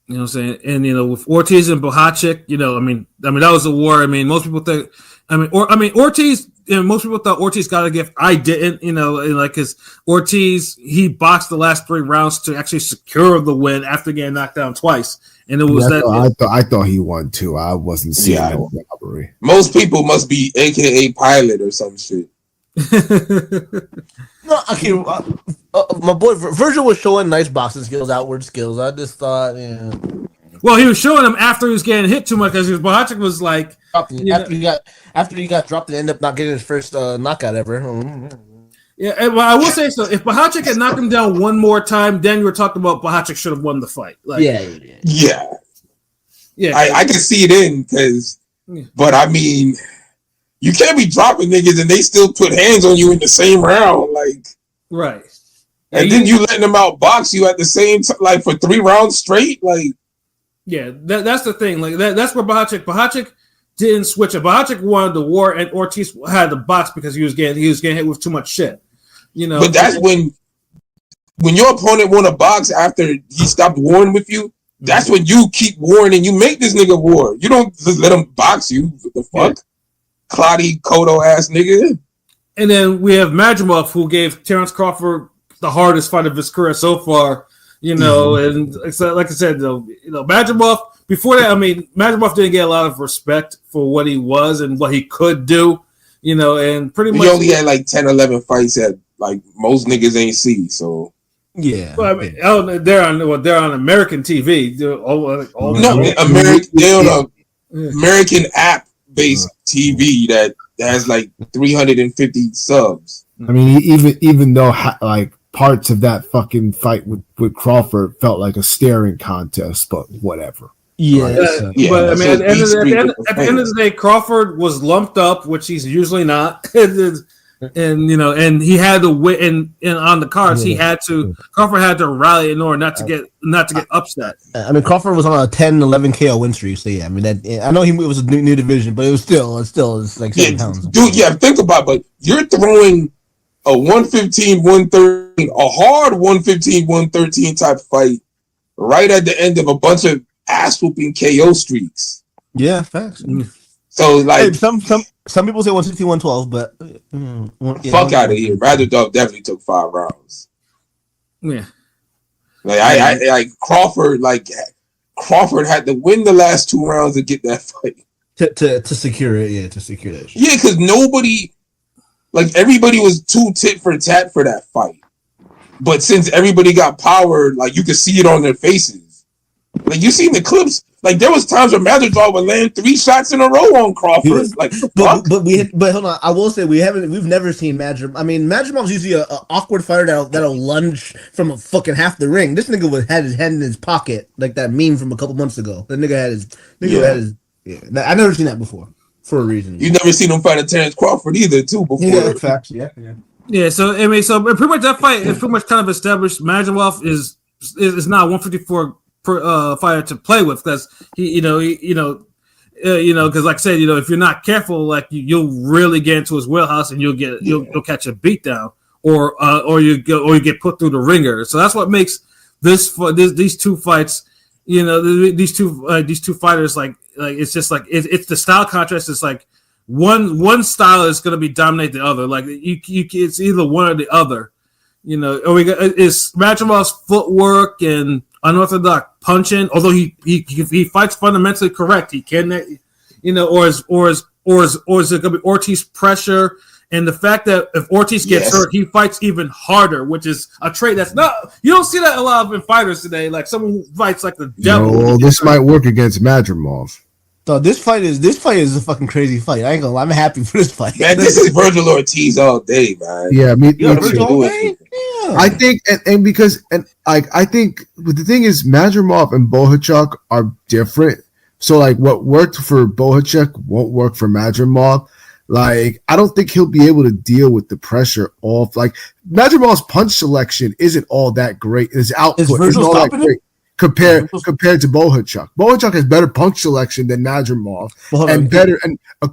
You know what I'm saying? And, you know, with Ortiz and Bohacek, you know, I mean, that was a war. I mean, most people think, Ortiz, you know, most people thought Ortiz got a gift. I didn't, you know, like, because Ortiz, he boxed the last 3 rounds to actually secure the win after getting knocked down twice. And it was I thought he won too. I wasn't seeing that robbery. Most people must be AKA pilot or some shit. No, okay. My boy Virgil was showing nice boxing skills, outward skills. I just thought, yeah. Well, he was showing them after he was getting hit too much because Bohacek was like after he got dropped and ended up not getting his first knockout ever. Yeah, well, I will say so. If Bohacek had knocked him down one more time, then you were talking about Bohacek should have won the fight. Like, yeah. I can see it in because, but I mean. You can't be dropping niggas and they still put hands on you in the same round, like right. And then you letting them outbox you at the same time, like for 3 rounds straight, like yeah. That's the thing. Like that's where Bohacek didn't switch it. Bohacek wanted the war, and Ortiz had the box because he was getting hit with too much shit. You know, but that's when your opponent won a box after he stopped warring with you. That's when you keep warring and you make this nigga war. You don't just let him box you. What the fuck? Yeah. Cloddy Kodo ass nigga. And then we have Madrimov, who gave Terrence Crawford the hardest fight of his career so far. You know, and like I said, though, you know, Madrimov. Before that, Madrimov didn't get a lot of respect for what he was and what he could do. You know, and pretty much he only had like 10, 11 fights that like most niggas ain't see. So yeah, well, they're on American TV. They're American app based TV that has like 350 subs. I mean, even though like parts of that fucking fight with Crawford felt like a staring contest, but whatever. Yeah, right? But I mean, at the end of the day, Crawford was lumped up, which he's usually not, and you know, and he had to win. And on the cards, Crawford had to rally in order not to get upset. I mean, Crawford was on a 10-11 KO win streak, so yeah. I mean, I know it was a new division, but it's like 7 pounds. Dude, yeah, think about it, but you're throwing a 115, 113, a hard 115, 113 type fight right at the end of a bunch of ass whooping KO streaks. Yeah, facts. So like some people say 160, 112, but fuck out of here. Radulov definitely took 5 rounds. Yeah. Like I Crawford had to win the last 2 rounds to get that fight. To secure it, to secure that shit. Yeah, because everybody was too tit for tat for that fight. But since everybody got powered, like you could see it on their faces. Like you seen the clips. Like there was times where Madrimov would land 3 shots in a row on Crawford. Like, but hold on. I will say we've never seen Madrimov. I mean, Madrimov's usually an awkward fighter that'll lunge from a fucking half the ring. This nigga had his hand in his pocket, like that meme from a couple months ago. That nigga had his. I never seen that before for a reason. You never seen him fight a Terrence Crawford either, too. Before. Yeah, facts. Yeah. Yeah. So pretty much that fight is pretty much kind of established. Madrimov is not 154. Fighter to play with because because like I said, if you're not careful, like you'll really get into his wheelhouse and you'll catch a beat down or you get put through the ringer. So that's what makes these two fights, these two fighters like it's just like it's the style contrast. It's like one style is going to be dominate the other. Like it's either one or the other. Is Madrimov's footwork and unorthodox punching, although he fights fundamentally correct, he can, or is it gonna be Ortiz pressure and the fact that if Ortiz gets hurt, he fights even harder, which is a trait that's not you don't see that a lot of in fighters today. Like someone who fights like the devil. Well, this might work against Madrimov. So this fight is a fucking crazy fight. I ain't gonna lie, I'm happy for this fight. Man, this is Virgil Ortiz all day, man. Yeah, me too. Yeah. I think, I think, but the thing is, Madrimov and Bohachuk are different. So like, what worked for Bohachuk won't work for Madrimov. Like, I don't think he'll be able to deal with the pressure off. Like, Madrimov's punch selection isn't all that great. His output isn't all that great compared to Bohachuk. Bohachuk has better punch selection than Madrimov, and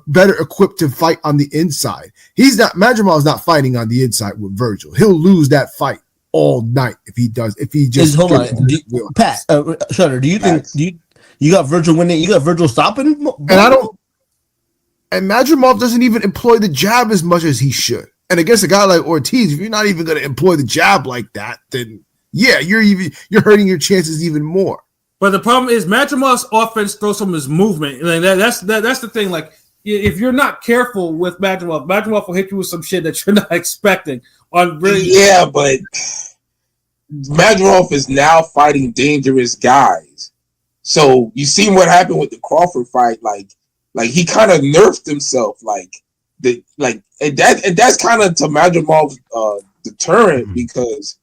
better equipped to fight on the inside. Madrimov's not fighting on the inside with Virgil. He'll lose that fight all night if he just hold on. Pat, Shutter, do you think you got Virgil winning? You got Virgil stopping? And Madrimov doesn't even employ the jab as much as he should. And against a guy like Ortiz, if you're not even going to employ the jab like that, then yeah, you're hurting your chances even more. But the problem is Madramov's offense throws from his movement. Like that's the thing. Like if you're not careful with Madrimov will hit you with some shit that you're not expecting. But Madrimov is now fighting dangerous guys. So you seen what happened with the Crawford fight, like he kind of nerfed himself, and that's kind of to Madramov's deterrent because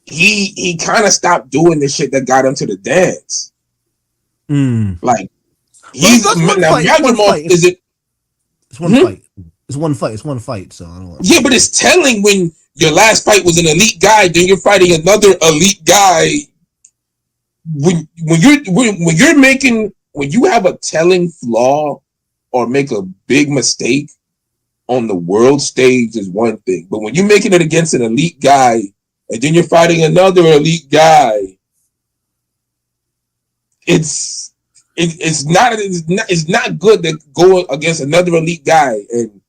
he kind of stopped doing the shit that got him to the dance. Like Madrimov is it? It's one fight. It's one fight. So I don't know. Yeah, but it's telling when your last fight was an elite guy, then you're fighting another elite guy. When you have a telling flaw or make a big mistake on the world stage is one thing, but when you're making it against an elite guy and then you're fighting another elite guy, it's not good to go against another elite guy and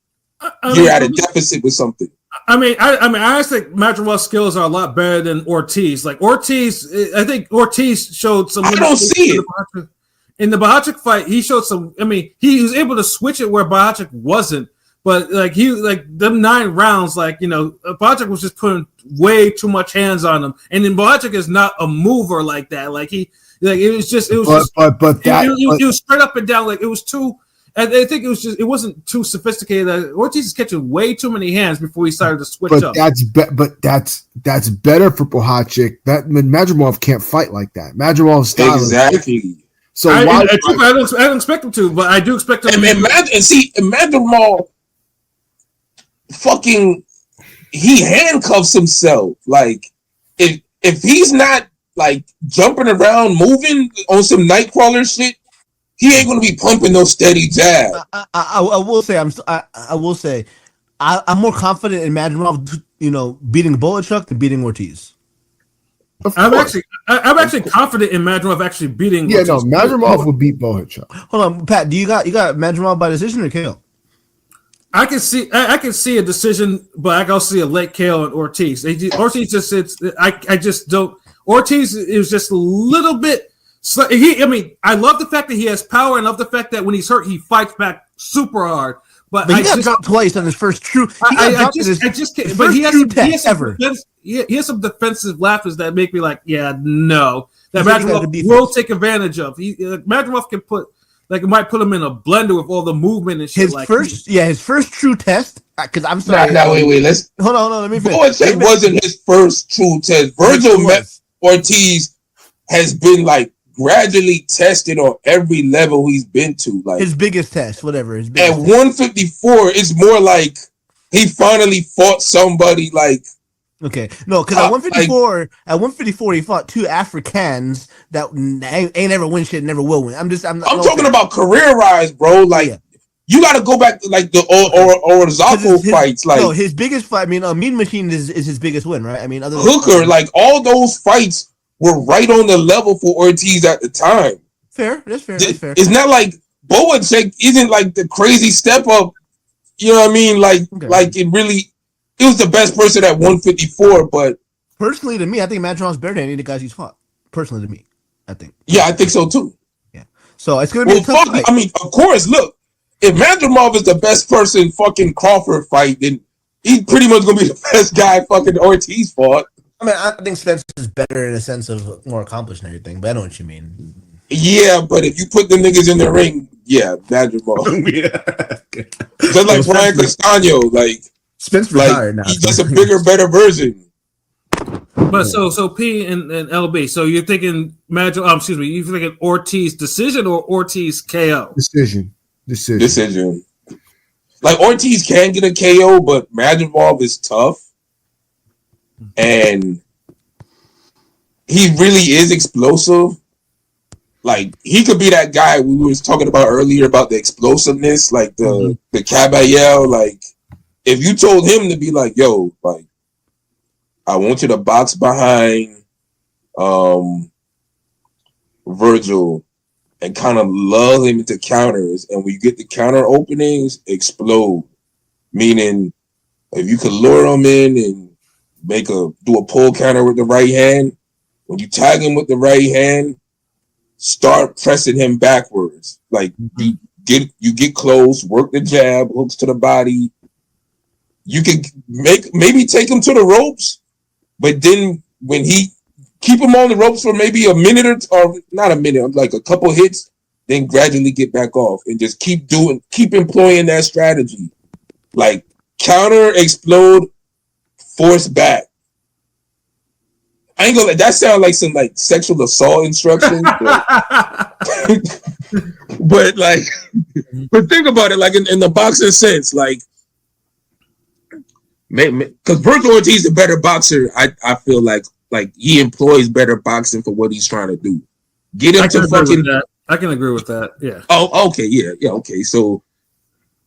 you're at a deficit with something. I mean, I think Madramov's skills are a lot better than Ortiz. Like Ortiz, I think Ortiz showed some. I don't see it. In the Bohachuk fight, he showed some. I mean, he was able to switch it where Bohachuk wasn't. But them 9 rounds, Bohachuk was just putting way too much hands on him. And then Bohachuk is not a mover like that. He was straight up and down. Like it was too. I think it wasn't too sophisticated. Ortiz is catching way too many hands before he started to switch up. That's better for Bohachuk. Madrimov can't fight like that. Madrimov's style exactly. So I don't expect him to, but I do expect him. And Madrimov, fucking, he handcuffs himself. Like if he's not like jumping around, moving on some Nightcrawler shit, he ain't gonna be pumping no steady jab. I will say I'm more confident in Madrimov, beating Bohachuk than beating Ortiz. I'm actually confident in Madrimov actually beating. Yeah, Ortiz. No, Madrimov will beat Bohachuk. Hold on, Pat. You got Madrimov by decision or KO? I can see a decision, but I can also see a late KO on Ortiz. Ortiz I just don't. Ortiz is just a little bit. I love the fact that he has power, and love the fact that when he's hurt, he fights back super hard. But he got dropped twice on his first true. He has some defensive laughers that make me like, yeah, no, that Madrimov will take advantage of. Madrimov can might put him in a blender with all the movement and shit. His first true test. Because I'm sorry. Wait. Let's hold on. Let me finish. Bohachuk wasn't his first true test. Virgil Ortiz has been gradually tested on every level he's been to. His biggest test, whatever. At 154, it's more like he finally fought somebody Okay, no, because at 154, he fought 2 Africans that ain't ever win shit, never will win. I'm talking about career-wise, bro. You got to go back to the Orzako fights. No, his biggest fight. Mean Machine is his biggest win, right? Other than Hooker, all those fights were right on the level for Ortiz at the time. Fair, that's fair. It's not like Bohachuk isn't the crazy step up. You know what I mean? It was the best person at 154. But personally, to me, I think Madramov's better than any of the guys he's fought. Personally, to me, I think. Yeah, I think so too. Yeah. So it's gonna be a tough fight. Of course. Look, if Madrimov is the best person fucking Crawford fight, then he's pretty much gonna be the best guy fucking Ortiz fought. I think Spence is better in a sense of more accomplished and everything, but I know what you mean. Yeah, but if you put the niggas in the ring, yeah, Magic Ball. Just like Brian Castano, like Spence retired now. He's just a bigger, better version. But so P and LB. So you're thinking Magic? You're thinking Ortiz decision or Ortiz KO? Decision. Like Ortiz can get a KO, but Madrimov is tough, and he really is explosive. Like he could be that guy we was talking about earlier about the explosiveness, like the Caballero. Like if you told him to be like, yo, like I want you to box behind Virgil and kind of lull him into counters, and when you get the counter openings, explode. Meaning, if you could lure him in and do a pull counter with the right hand, when you tag him with the right hand, start pressing him backwards. Like you get close, work the jab, hooks to the body. You can maybe take him to the ropes, but then when he keep him on the ropes for maybe a minute or not a minute, like a couple hits, then gradually get back off and just keep employing that strategy. Like counter, explode, force back. I ain't gonna that sound like some like sexual assault instructions. But like but think about it like in the boxing sense, like because Virgil Ortiz is a better boxer, I feel like he employs better boxing for what he's trying to do. Get him to fucking. I can agree with that. Yeah. Oh, okay. Yeah. Okay. So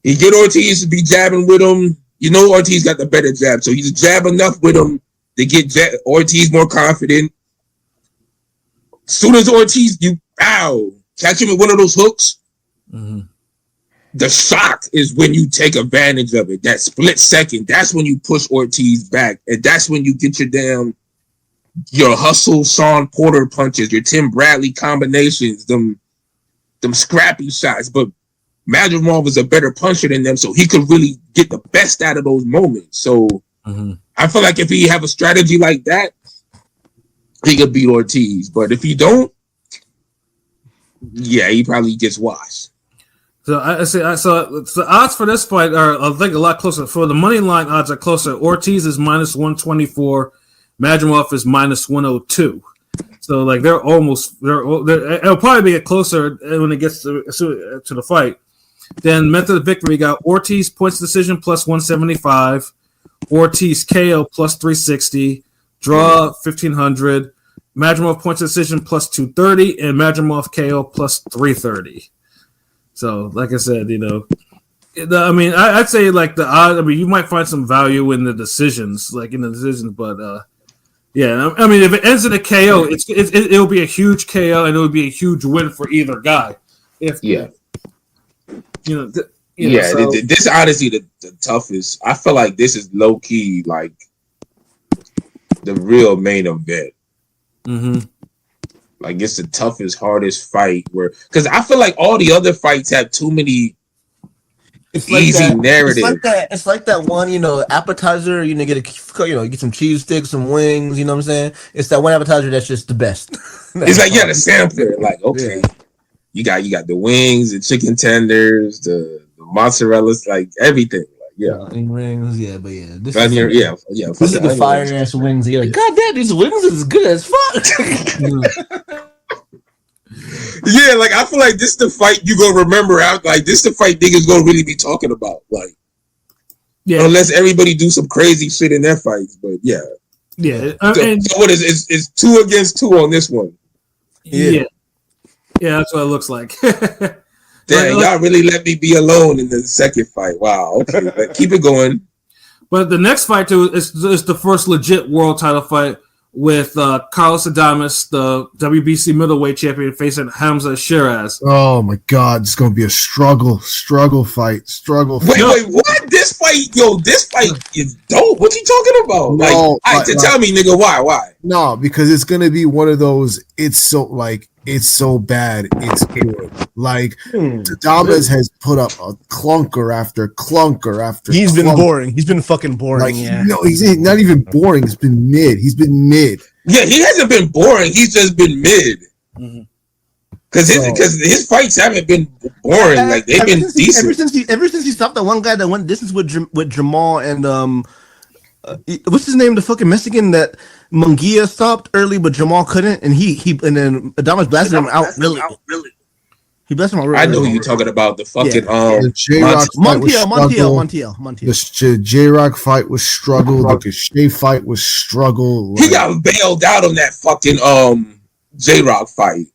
he get Ortiz to be jabbing with him. You know, Ortiz got the better jab, so he's jab enough with him to get Ortiz more confident. Soon as Ortiz, catch him with one of those hooks. Mm-hmm. The shock is when you take advantage of it. That split second, that's when you push Ortiz back, and that's when you get your hustle Sean Porter punches, your Tim Bradley combinations, them scrappy shots. But Madrimov was a better puncher than them, so he could really get the best out of those moments. So I feel like if he have a strategy like that, he could beat Ortiz. But if he don't, yeah, he probably gets washed. So the odds for this fight are, I think, a lot closer. For the money line, odds are closer. Ortiz is minus 124. Madrimov is minus 102. So like it'll probably be closer when it gets to the fight. Then method of victory got Ortiz points decision plus 175, Ortiz KO plus 360, draw 1500, Madrimov points decision plus 230, and Madrimov KO plus 330. So like I said, I'd say like the odds. I mean, you might find some value in the decisions, but yeah, I mean, if it ends in a KO, it'll be a huge KO, and it would be a huge win for either guy. This honestly the toughest. I feel like this is low key like the real main event. Mm-hmm. Like it's the toughest, hardest fight because I feel like all the other fights have too many easy narrative. It's like that one, appetizer. Get some cheese sticks, some wings. You know what I'm saying? It's that one appetizer that's just the best. It's like the sampler. Like okay, yeah. you got the wings, the chicken tenders, the mozzarella, like everything. Wings, but yeah. This is the fire ass wings. You're like, God damn, these wings is good as fuck. Yeah, like I feel like this is the fight you gonna remember out. Like this is the fight niggas gonna really be talking about. Like, unless everybody do some crazy shit in their fights, but yeah. So what is it's 2 against 2 on this one? Yeah, that's what it looks like. Damn, y'all really let me be alone in the second fight. Wow, okay, but keep it going. But the next fight too is the first legit world title fight with Carlos Adames, the WBC middleweight champion, facing Hamza Shiraz. Oh my God, it's gonna be a struggle fight. Wait, what? This fight is dope. What you talking about? No, tell me, nigga, why? No, because it's gonna be one of those. It's so bad, it's good. Like Adames has put up a clunker after clunker after. He's been boring. He's been fucking boring. No, he's not even boring. It's been mid. He's been mid. Yeah, he hasn't been boring. He's just been mid. Mm-hmm. Because his fights haven't been boring. Like they've been decent. Ever since he stopped that one guy that went distance with Jamal and what's his name? The fucking Mexican that Munguia stopped early, but Jamal couldn't, and and then Adames blasted him out. Really. He blasted him out. Really, I know who you're talking about. The fucking the J-Rock Montiel. The J-Rock fight was struggle. The Shea fight was struggle. He got bailed out on that fucking J-Rock fight.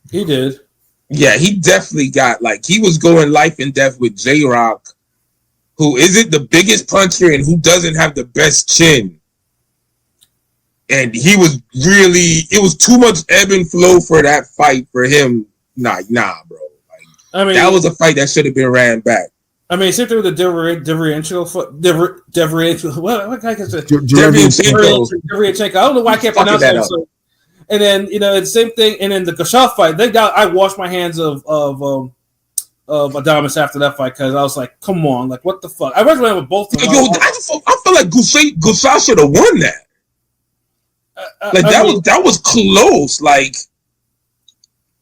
He did. Yeah, he definitely got he was going life and death with J-Rock, who isn't the biggest puncher and who doesn't have the best chin. And he was it was too much ebb and flow for that fight for him. Nah, bro. I mean, that was a fight that should have been ran back. I mean, same thing with the Derevyanchenko. What guy is it? Derevyanchenko. I don't know why I can't pronounce that. So, and then it's the same thing. And then the Gashaw fight, I washed my hands of Adames after that fight because I was like, come on, what the fuck? I went with both of them. I feel like Gashaw should have won that. That was close.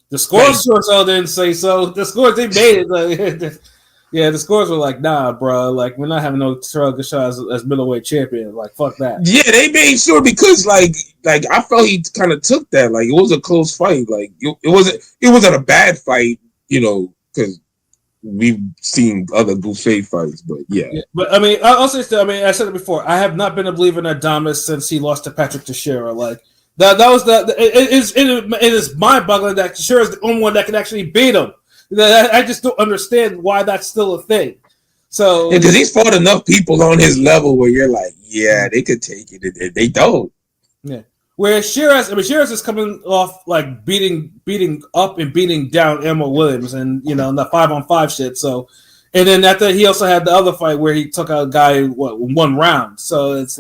The scores sure didn't say so. The scores they made it. Yeah, the scores were like, nah, bro. We're not having no Terrell Gashaw as middleweight champion. Fuck that. Yeah, they made sure because I felt he kind of took that. It was a close fight. It wasn't a bad fight, because we've seen other Boucher fights, but yeah. But I mean, I said it before. I have not been a believer in Adames since he lost to Patrick Teixeira. That was it is mind-boggling that Teixeira is the only one that can actually beat him. I just don't understand why that's still a thing. So because he's fought enough people on his level where you're like, yeah, they could take it. They don't. Yeah. Whereas Shiraz is coming off beating up and beating down Emma Williams and the 5-on-5 shit. So, and then after he also had the other fight where he took out a guy in one round. So it's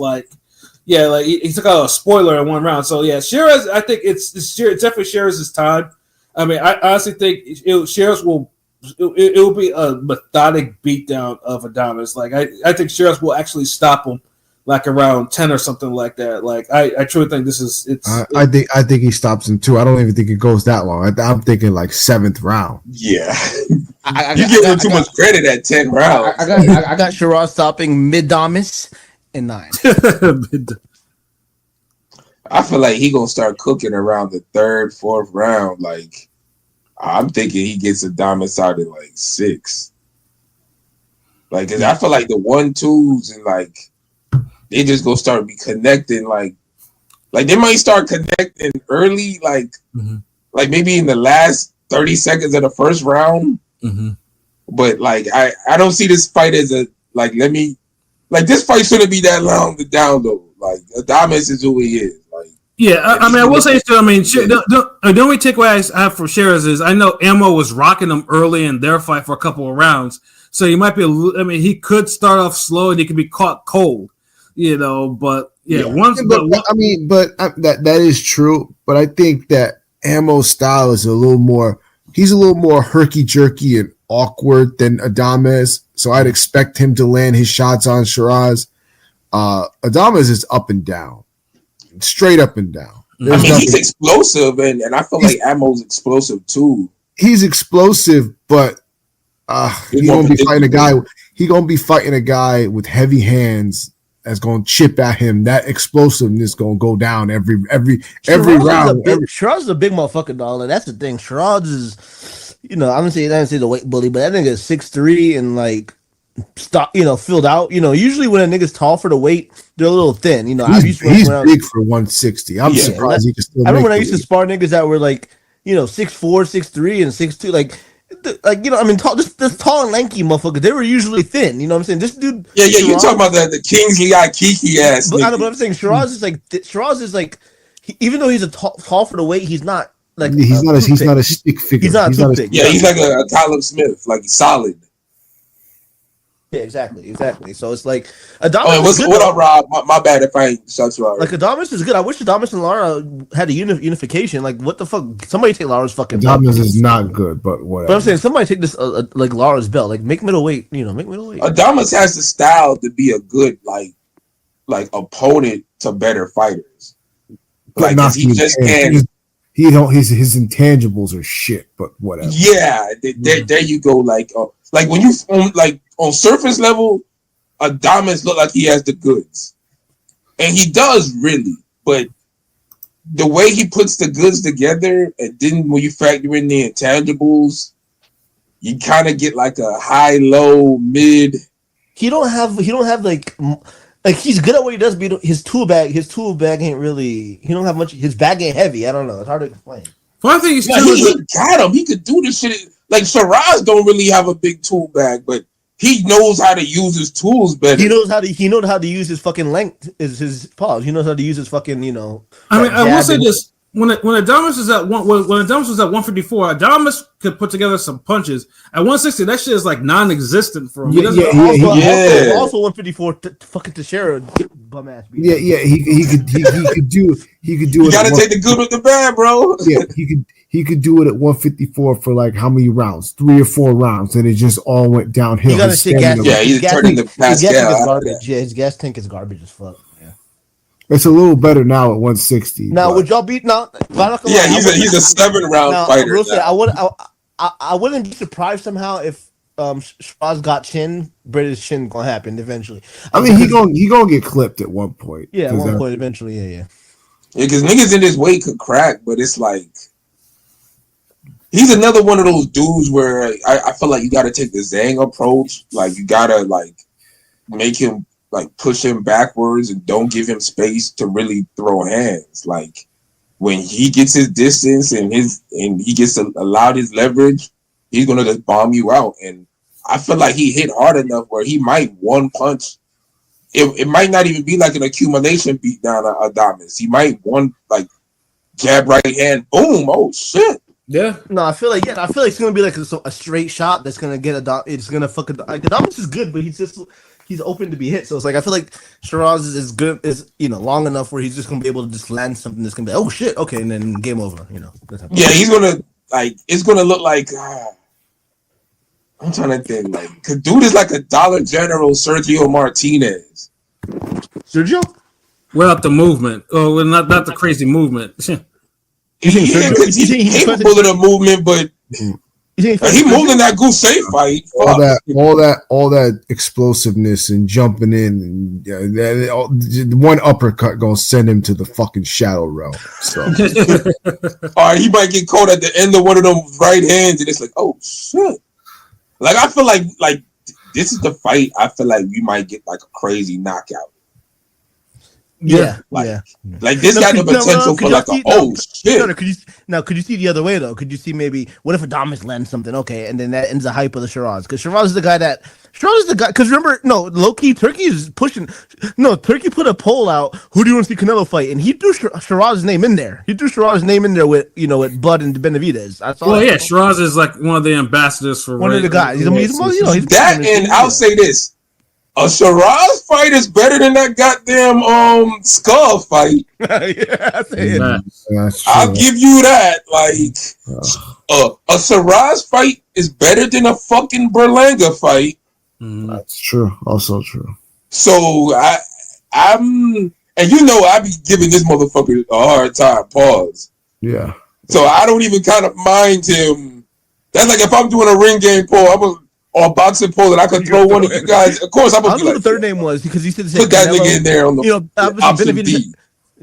he took out a spoiler in one round. So yeah, Shiraz, I think it's definitely Shiraz's time. I mean, I honestly think Shiraz will be a methodic beatdown of Adames. I think Shiraz will actually stop him around 10 or something like that. I truly think this is I think he stops him too. I don't even think it goes that long. I'm thinking 7th round. Yeah. You give him too much credit at 10 rounds. I got Shiraz stopping Adames in 9. I feel like he gonna start cooking around the 3rd, 4th round. I'm thinking he gets Adames out in 6. Cause I feel like the 1-2s and they just gonna start be connecting. They might start connecting early, maybe in the last 30 seconds of the first round. Mm-hmm. But I don't see this fight as a this fight shouldn't be that long to download. Adames is who he is. I will say too. I mean, the only takeaway I have from Shiraz is I know Ammo was rocking them early in their fight for a couple of rounds, so he might be. He could start off slow and he could be caught cold, But that is true. But I think that Ammo's style is a little more. He's a little more herky jerky and awkward than Adames, so I'd expect him to land his shots on Shiraz. Adames is up and down. Straight up and down. He's explosive, and I feel like Ammo's explosive too. He's explosive, but he's gonna be fighting a guy. He's gonna be fighting a guy with heavy hands that's gonna chip at him. That explosiveness gonna go down every round. Shiraz is a big motherfucker, dog. That's the thing. Shiraz is, I don't say the weight bully, but that nigga is 6'3" and filled out. Usually when a nigga's tall for the weight, they're a little thin. He's big for 160. I'm surprised he can still. I remember when I used to spar niggas that were 6'4", 6'3", and 6'2". Tall, just tall and lanky motherfuckers. They were usually thin. You know what I'm saying? This dude. Yeah. You talking about the Kingsley Kiki ass? But I'm saying Shiraz is even though he's tall for the weight, he's not he's not a stick figure. He's not a toothpick. Yeah, he's like a Tyler Smith, he's solid. Yeah, exactly. So it's Adames. What up, Rob? My bad if I ain't shut you out. Adames is good. I wish Adames and Lara had a unification. What the fuck? Somebody take Lara's fucking belt. Adames is not good, but whatever. But I'm saying somebody take this Lara's belt. Make middleweight. Make middleweight. Adames has the style to be a good opponent to better fighters. He his intangibles are shit, but whatever. Yeah, there you go. Like when you on surface level, Adamas look like he has the goods, and he does really. But the way he puts the goods together, and then when you factor in the intangibles, you kind of get like a high, low, mid. He don't have like he's good at what he does, but his tool bag ain't really. He don't have much. His bag ain't heavy. I don't know. It's hard to explain. One thing he got him. He could do this shit. Like Shiraz don't really have a big tool bag, but he knows how to use his tools better. He knows how to use his fucking length. His pause. He knows how to use his fucking. I mean, I will say this. When Adamas was at when Adamas was at 154, Adamas could put together some punches. At 160, that shit is like non-existent for him. Also 154, fucking Teixeira, bum ass. Yeah, he could do it. You gotta take the good with the bad, bro. Yeah, he could do it at 154 for like how many rounds? 3 or 4 rounds, and it just all went downhill. You gotta say gas. Yeah, he's turning the Pascal. Garbage. Yeah, his gas tank is garbage as fuck. It's a little better now at 160. Now, would y'all beat now? Yeah, he's a 7-round fighter. I wouldn't be surprised somehow if Shiraz got chin. British chin gonna happen eventually. I mean, he gonna get clipped at one point. Yeah, at one point eventually. Yeah. Yeah, because niggas in this weight could crack, but it's like he's another one of those dudes where I feel like you got to take the Zhang approach. Like you gotta like make him. Like push him backwards and don't give him space to really throw hands. Like when he gets his distance and he gets allowed his leverage, he's gonna just bomb you out. And I feel like he hit hard enough where he might one punch. It might not even be like an accumulation beat down Adamas. He might one like jab right hand, boom, oh shit. Yeah. No, I feel like it's gonna be like a straight shot that's gonna get it's gonna fucking like Adamas is good, but he's open to be hit. So it's like I feel like Shiraz is good, long enough where he's just gonna be able to just land something that's gonna be like, oh shit, okay, and then game over. Yeah, he's gonna it's gonna look like I'm trying to think like could dude is like a Dollar General Sergio Martinez. Sergio? Without the movement. Oh, well, not the crazy movement. Yeah, because he's capable of the movement, but he moved in that Gousset fight. All that explosiveness and jumping in, and one uppercut gonna send him to the fucking shadow realm. So, all right, he might get caught at the end of one of them right hands, and it's like, oh shit! Like I feel like this is the fight. I feel like we might get like a crazy knockout. Yeah, like this got the potential for like shit. Could you see the other way though? Could you see maybe what if Adamas lands something? Okay, and then that ends the hype of the Shiraz because Shiraz is the guy. Because remember, low key Turkey is pushing. No, Turkey put a poll out. Who do you want to see Canelo fight? And he threw Shiraz's name in there. With Bud and Benavidez. Shiraz is like one of the ambassadors for one of the guys. He's that, and I'll say this. A Shiraz fight is better than that goddamn Skull fight. I'll give you that. Like a Shiraz fight is better than a fucking Berlanga fight. That's true. Also true. So I'm I be giving this motherfucker a hard time. Pause. Yeah. So I don't even kind of mind him. That's like if I'm doing a ring game poll, or boxing poll, and I could throw one of you guys. Of course, I'm gonna be like, the third name was because he said put that nigga in there on the obviously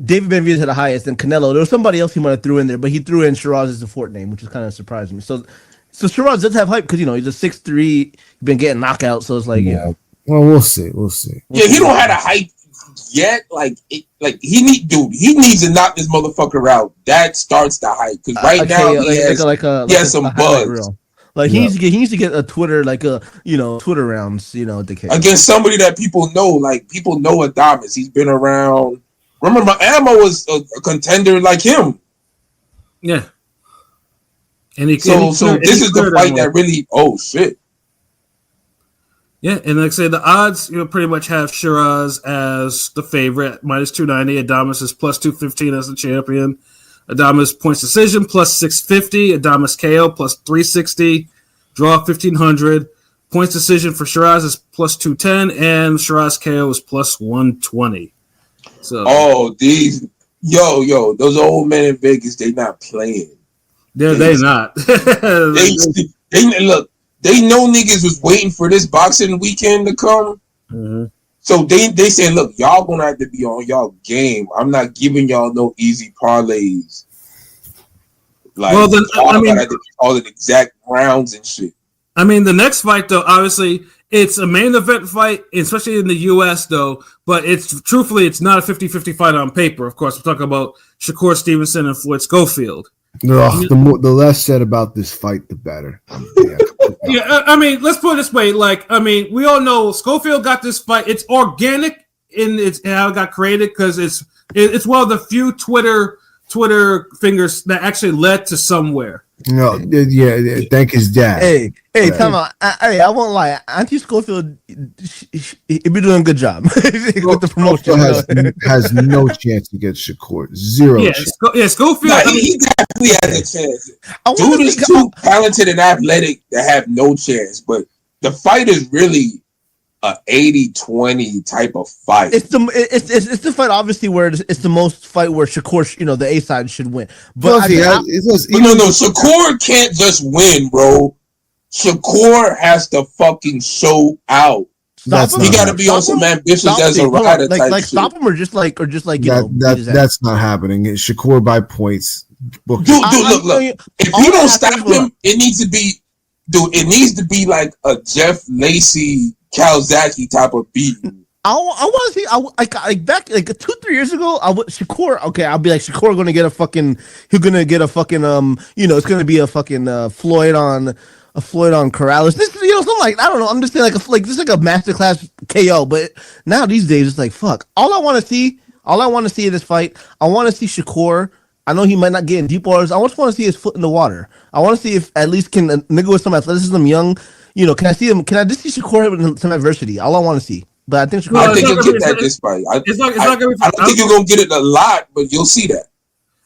David Benavidez had the highest, and Canelo. There was somebody else he might have threw in there, but he threw in Shiraz as the fourth name, which is kind of surprising me. So Shiraz does have hype because he's a 6'3", he's been getting knockouts, so it's like Well, we'll see. Yeah, he don't have a hype yet. He needs to knock this motherfucker out. That starts the hype because now he has some buzz. Like he needs to get a Twitter Twitter rounds against somebody that people know. Like people know Adamas. He's been around. Remember, Ammo was a contender like him. Yeah. And this is the fight that really. Oh shit. Yeah, and like I say, the odds pretty much have Shiraz as the favorite minus 290. Adamas is plus 215 as the champion. Adamas points decision plus 650. Adamas KO plus 360. Draw 1500. Points decision for Shiraz is plus 210, and Shiraz KO is plus 120. So Yo, those old men in Vegas, they not playing. They not. they look. They know niggas was waiting for this boxing weekend to come. Mm-hmm. So they said, look, y'all gonna have to be on y'all game. I'm not giving y'all no easy parlays. Like, well, then, y'all gotta have to call it exact rounds and shit. I mean, the next fight, though, obviously, it's a main event fight, especially in the U.S., though. But truthfully, it's not a 50-50 fight on paper. Of course, we're talking about Shakur Stevenson and Floyd Schofield. The less said about this fight, the better. Yeah, I mean, let's put it this way. We all know Schofield got this fight. It's organic in how it got created because it's one of the few Twitter fingers that actually led to somewhere. No, yeah, thank his dad. Hey, come on. I won't lie. Auntie Schofield, he be doing a good job with the promotion. Has no chance against Shakur. Zero chance. Schofield. Nah, he definitely has a chance. Dude is too talented and athletic to have no chance. But the fight is really a 80-20 type of fight. It's the fight, obviously, where it's the most fight where Shakur, the A side should win. But no, Shakur can't just win, bro. Shakur has to fucking show out. He got to be on some ambitious as a rider type shit. Stop him or just like that's not happening. It's Shakur by points. Dude, look. If you don't stop him, it needs to be, it needs to be like a Jeff Lacey, Calzaghe type of beating. I want to see. Back 2-3 years ago, Shakur. Okay, I'll be like Shakur going to get a fucking. He's going to get a fucking. It's going to be a fucking Floyd on Corrales. This, something like, I don't know. I'm just saying this is like a masterclass KO. But now these days, it's like fuck. All I want to see in this fight, I want to see Shakur. I know he might not get in deep waters. I just want to see his foot in the water. I want to see if at least can a nigga with some athleticism, young. Can I see him? Can I just see Shakur with some adversity? All I want to see. But I think Shakur. I think you'll get that this fight. I don't think you're gonna get it a lot, but you'll see that.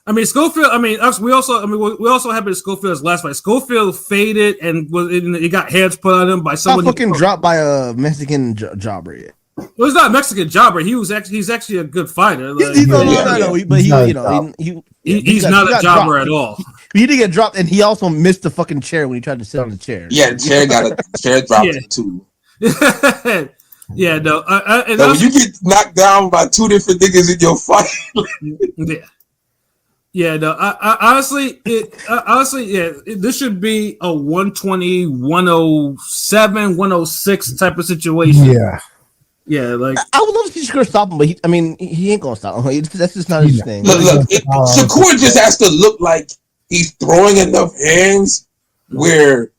I mean, Schofield. I mean, we also happened to Schofield's last fight. Schofield faded and he got hands put on him by someone. Fucking dropped by a Mexican jobber. Yeah. Well, he's not a Mexican jobber. He's actually a good fighter. He's not a jobber at all. He did get dropped, and he also missed the fucking chair when he tried to sit on the chair. Yeah, the chair dropped him too. Yeah, no. When you get knocked down by two different niggas in your fight. Yeah, no. Honestly, this should be a 120, 107, 106 type of situation. Yeah, like I would love to see Shakur stop him, but he ain't gonna stop him. That's just not his thing. Look, Shakur just has to look like he's throwing enough hands where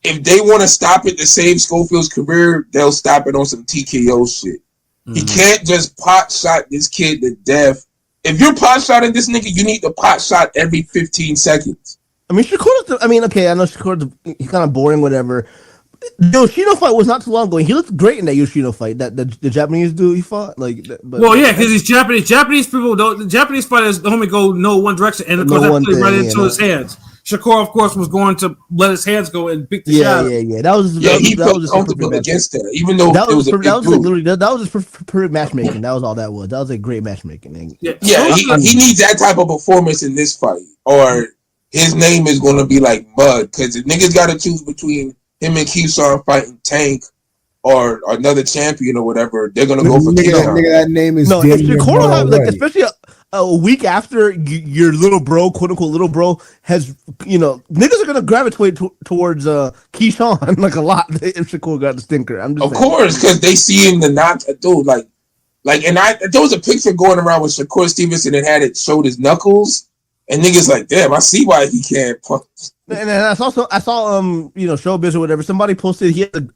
if they want to stop it to save Schofield's career, they'll stop it on some TKO shit. Mm-hmm. He can't just pot shot this kid to death. If you're pot shotting this nigga, you need to pot shot every 15 seconds. I mean, Shakur. I know Shakur. He's kind of boring, whatever. The Yoshino fight was not too long ago. He looked great in that Yoshino fight. That the Japanese dude he fought. Because he's Japanese. Japanese people don't. The Japanese fighters only go one direction, and of course that played right into his hands. Shakur, of course, was going to let his hands go and beat the shot. Yeah. That was comfortable against that, even though that was perfect matchmaking. That was all that was. That was a great matchmaking. Yeah, he needs that type of performance in this fight, or his name is going to be like mud. Because if niggas got to choose between him and Keyshawn fighting Tank or another champion or whatever, they're gonna go for Keyshawn. That name is if Shakur especially a week after your little bro, quote unquote little bro, has niggas are gonna gravitate towards Keyshawn like a lot if Shakur got the stinker. Of course, because they see him the not dude like, and there was a picture going around with Shakur Stevenson and had it showed his knuckles, and niggas like, damn, I see why he can't punch. And I saw Showbiz or whatever. Somebody posted he had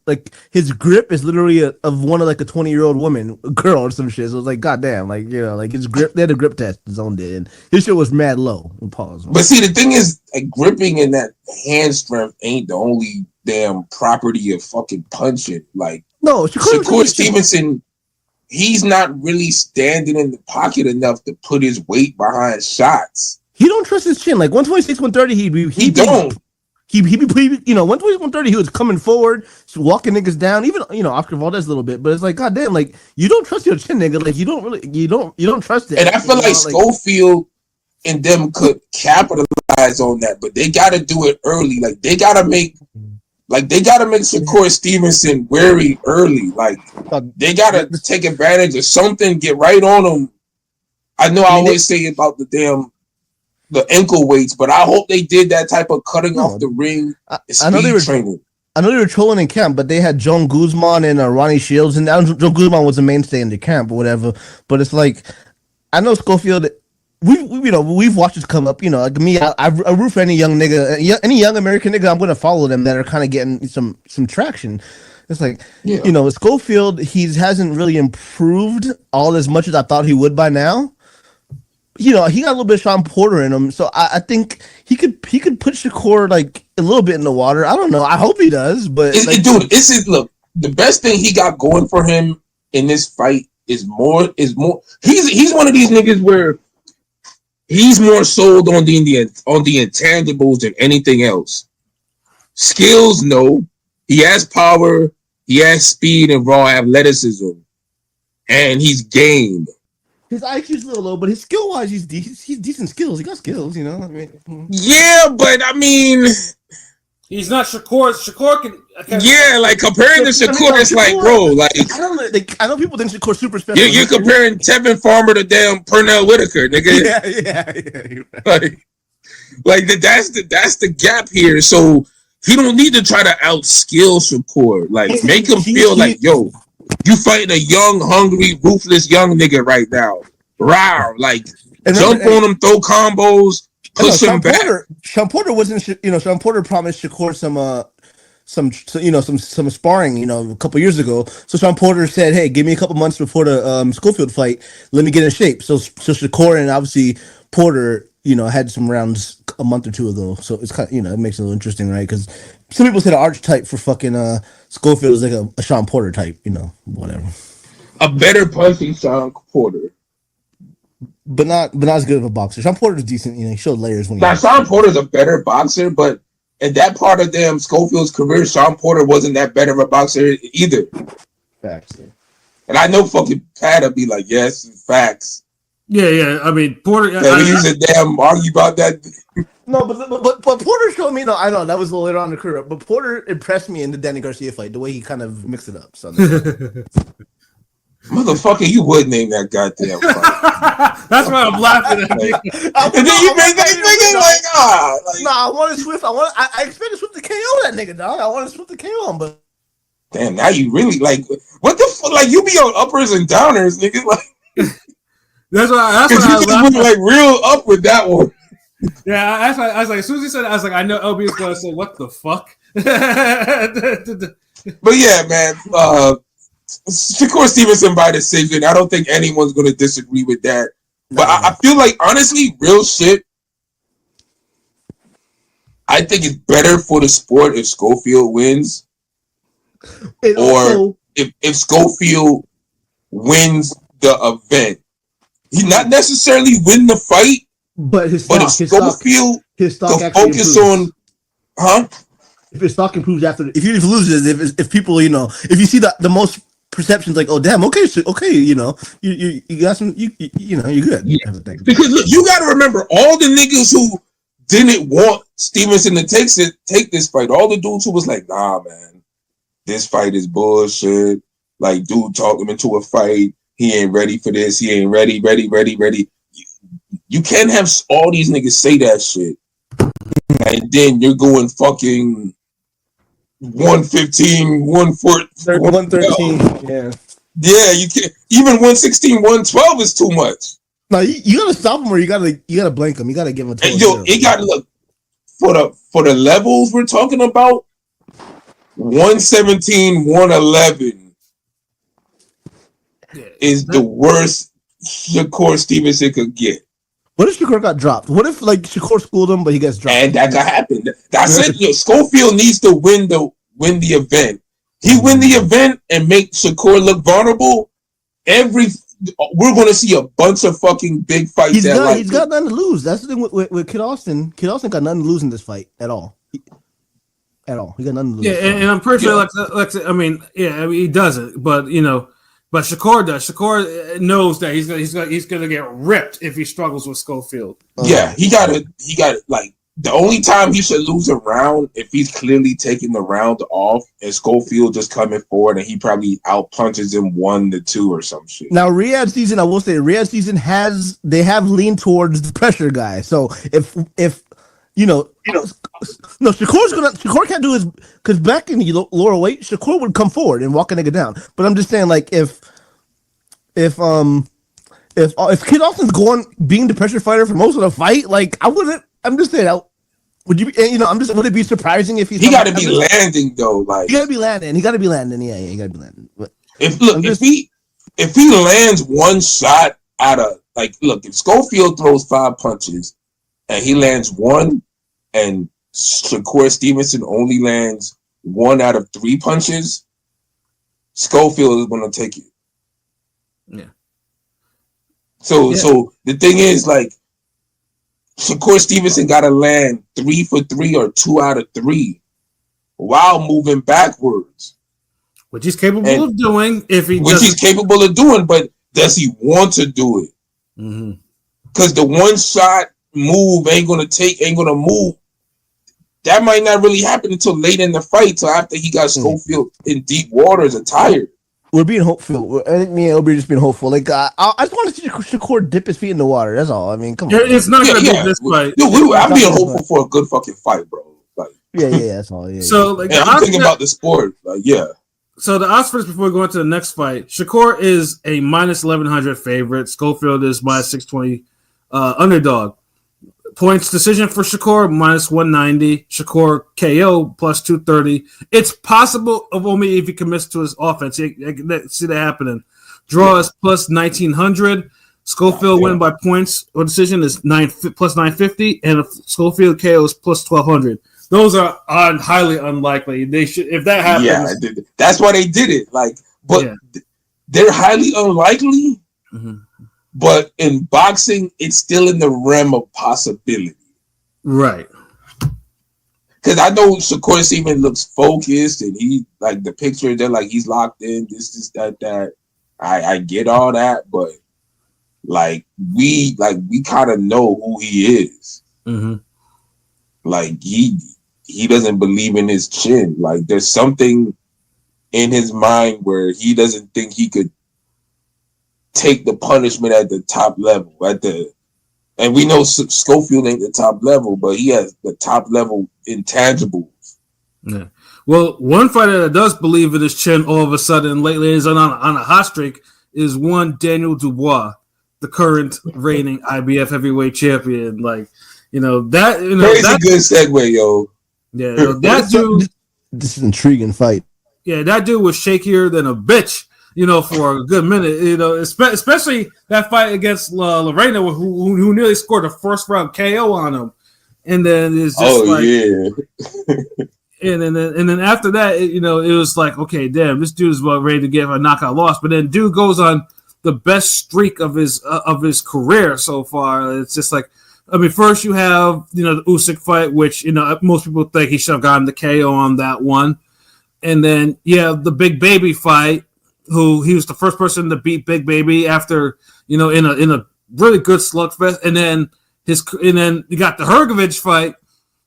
his grip is literally of one of a 20-year-old woman, girl or some shit. So it was like, goddamn, his grip. They had a grip test. His own did, and his shit was mad low. Pause. But see, the thing is, gripping and that hand strength ain't the only damn property of fucking punching. Shakur Stevenson, he's not really standing in the pocket enough to put his weight behind shots. He don't trust his chin. 126, 130, 120, 130, he was coming forward, walking niggas down, even Oscar Valdez a little bit, but it's like, goddamn, like you don't trust your chin, nigga, like you don't trust it. And I feel like Schofield and them could capitalize on that, but they got to do it early. Like they got to make Shakur Stevenson wary early. Like they got to take advantage of something, get right on them. I know I always say about the ankle weights, but I hope they did that type of cutting off the ring. I know they were training. I know they were trolling in camp, but they had Joan Guzman and Ronnie Shields, and Joan Guzman was a mainstay in the camp or whatever. But it's like, I know Schofield. We've watched it come up. Like me, I root for any young nigga, any young American nigga. I'm gonna follow them that are kind of getting some traction. It's like, Schofield, he hasn't really improved all as much as I thought he would by now. He got a little bit of Sean Porter in him, so I think he could put Shakur like a little bit in the water. I don't know. I hope he does, but look, the best thing he got going for him in this fight is more. He's one of these niggas where he's more sold on the intangibles than anything else. Skills, no. He has power. He has speed and raw athleticism, and he's game. His IQ's a little low, but his skill wise, he's decent skills. He got skills, I mean, yeah, but I mean, he's not Shakur. Shakur can. Like comparing to Shakur, it's like, bro, like I don't know. I know people think Shakur's super special. You're comparing Tevin Farmer to damn Pernell Whitaker, nigga. Yeah. Like that's the gap here. So he don't need to try to outskill Shakur. Like make him feel like, yo, you fighting a young, hungry, ruthless young nigga right now. Rawr, like jump on him, throw combos, push him back. Sean Porter wasn't. Sean Porter promised Shakur some sparring, a couple years ago. So Sean Porter said, "Hey, give me a couple months before the Schofield fight. Let me get in shape." So Shakur and obviously Porter, had some rounds a month or two ago. So it's kind of, it makes it a little interesting, right? Because some people say the archetype for fucking Schofield is like a Sean Porter type, whatever. A better punching Sean Porter, but not as good of a boxer. Sean Porter's decent, he showed layers when. Now Sean Porter's a better boxer, but in that part of Schofield's career, Sean Porter wasn't that better of a boxer either. Facts. And I know fucking Pat'll be like, yes, facts. Yeah. I mean, Porter. We used to damn argue about that. No, but Porter showed me. No, I know that was a little later on in the career. But Porter impressed me in the Danny Garcia fight, the way he kind of mixed it up. So, motherfucker, you would name that goddamn fight. That's why I'm laughing at you. And then you made that nigga I wanted Swift. I expected Swift to KO that nigga, dog. I wanted Swift to KO him, but damn, now you really what the fuck? Like you be on uppers and downers, nigga. Like that's what I went like real up with that one. Yeah, I was like, as soon as he said it, I was like, I know LB is going to say, what the fuck? But yeah, man, Shakur Stevenson by decision. I don't think anyone's going to disagree with that. But I feel like, honestly, real shit, I think it's better for the sport if Schofield wins. If Schofield wins the event. He not necessarily win the fight, but his stock to focus on, if his stock improves after, if he loses, if people, if you see the most perceptions, like, oh damn, okay, you got some, you're good. Yeah. Because look, you got to remember all the niggas who didn't want Stevenson to take this fight. All the dudes who was like, nah, man, this fight is bullshit. Like, dude talked him into a fight. He ain't ready for this. He ain't ready. You can't have all these niggas say that shit. And then you're going fucking 115, 114, 113. Yeah. Yeah, you can't. Even 116, 112 is too much. No, you gotta stop him, or you gotta blank him. You gotta give him a total. Yo, it gotta look for the levels we're talking about. 117, 111 is the worst Shakur Stevenson could get. What if Shakur got dropped? What if Shakur schooled him, but he gets dropped? And that could happen. That's it. Yo, Schofield needs to win the event. He win the event and make Shakur look vulnerable. We're going to see a bunch of fucking big fights. He's got nothing to lose. That's the thing with Kid Austin. Kid Austin got nothing to lose in this fight at all. at all. He got nothing to lose. Yeah, and I'm pretty sure, I mean, he doesn't, but but Shakur does. Shakur knows that he's gonna get ripped if he struggles with Schofield. Yeah, he got like the only time he should lose a round if he's clearly taking the round off and Schofield just coming forward and he probably out punches him 1-2 or some shit. Now Riyadh season, I will say Riyadh season have leaned towards the pressure guy. So if no, Shakur can't do his, because back in the lower weight, Shakur would come forward and walk a nigga down. But I'm just saying, like, if Kid Austin's being the pressure fighter for most of the fight, like, I'm just saying, would you? Would it be surprising if he got to be landing though? Like, he got to be landing. Yeah, he got to be landing. But if he lands one shot out of if Schofield throws 5 punches and he lands one, and Shakur Stevenson only lands 1 out of 3 punches, Schofield is going to take it. Yeah. So the thing is, like, Shakur Stevenson got to land 3 for 3 or 2 out of 3 while moving backwards, which he's capable of doing. He's capable of doing, but does he want to do it? Because the one shot move ain't gonna move. That might not really happen until late in the fight, till after he got Schofield in deep waters and tired. We're being hopeful. I think me and Obi are just being hopeful. Like, I just want to see Shakur dip his feet in the water. That's all. I mean, come on. It's not going to be this fight. I'm being hopeful for a good fucking fight, bro. Like, yeah, that's all. Yeah. So, I'm thinking about the sport. Like, yeah. So the odds first before we go into the next fight, Shakur is a -1100 favorite. Schofield is -620 underdog. Points decision for Shakur -190. Shakur KO +230. It's possible of only if he commits to his offense. I can see that happening. Draw is +1900. Schofield winning by points or decision is +950, and if Schofield KO is +1200. Those are highly unlikely. They should, if that happens. Yeah, that's why they did it. Like, but they're highly unlikely. But in boxing, it's still in the realm of possibility. Right. Because I know Shakur Stevenson looks focused and he, like, the picture, they're like, he's locked in, this, that. I get all that, but we kind of know who he is. Like, he doesn't believe in his chin. Like, there's something in his mind where he doesn't think he could take the punishment at the top level. And we know Schofield ain't the top level, but he has the top level intangibles. Yeah. Well, one fighter that does believe in his chin all of a sudden lately is on a hot streak is one Daniel Dubois, the current reigning IBF heavyweight champion. Like, that's a good segue, yo. Yeah, that dude. This is an intriguing fight. Yeah, that dude was shakier than a bitch, for a good minute. Especially that fight against Lorena, who nearly scored a first round KO on him, and then it's just and then after that, it was like, okay, damn, this dude's about ready to get a knockout loss. But then dude goes on the best streak of his career so far. It's just like, I mean, first you have, the Usyk fight, which, most people think he should have gotten the KO on that one. And then you have the Big Baby fight, who he was the first person to beat Big Baby after, in a really good slugfest. And then you got the Hrgovic fight,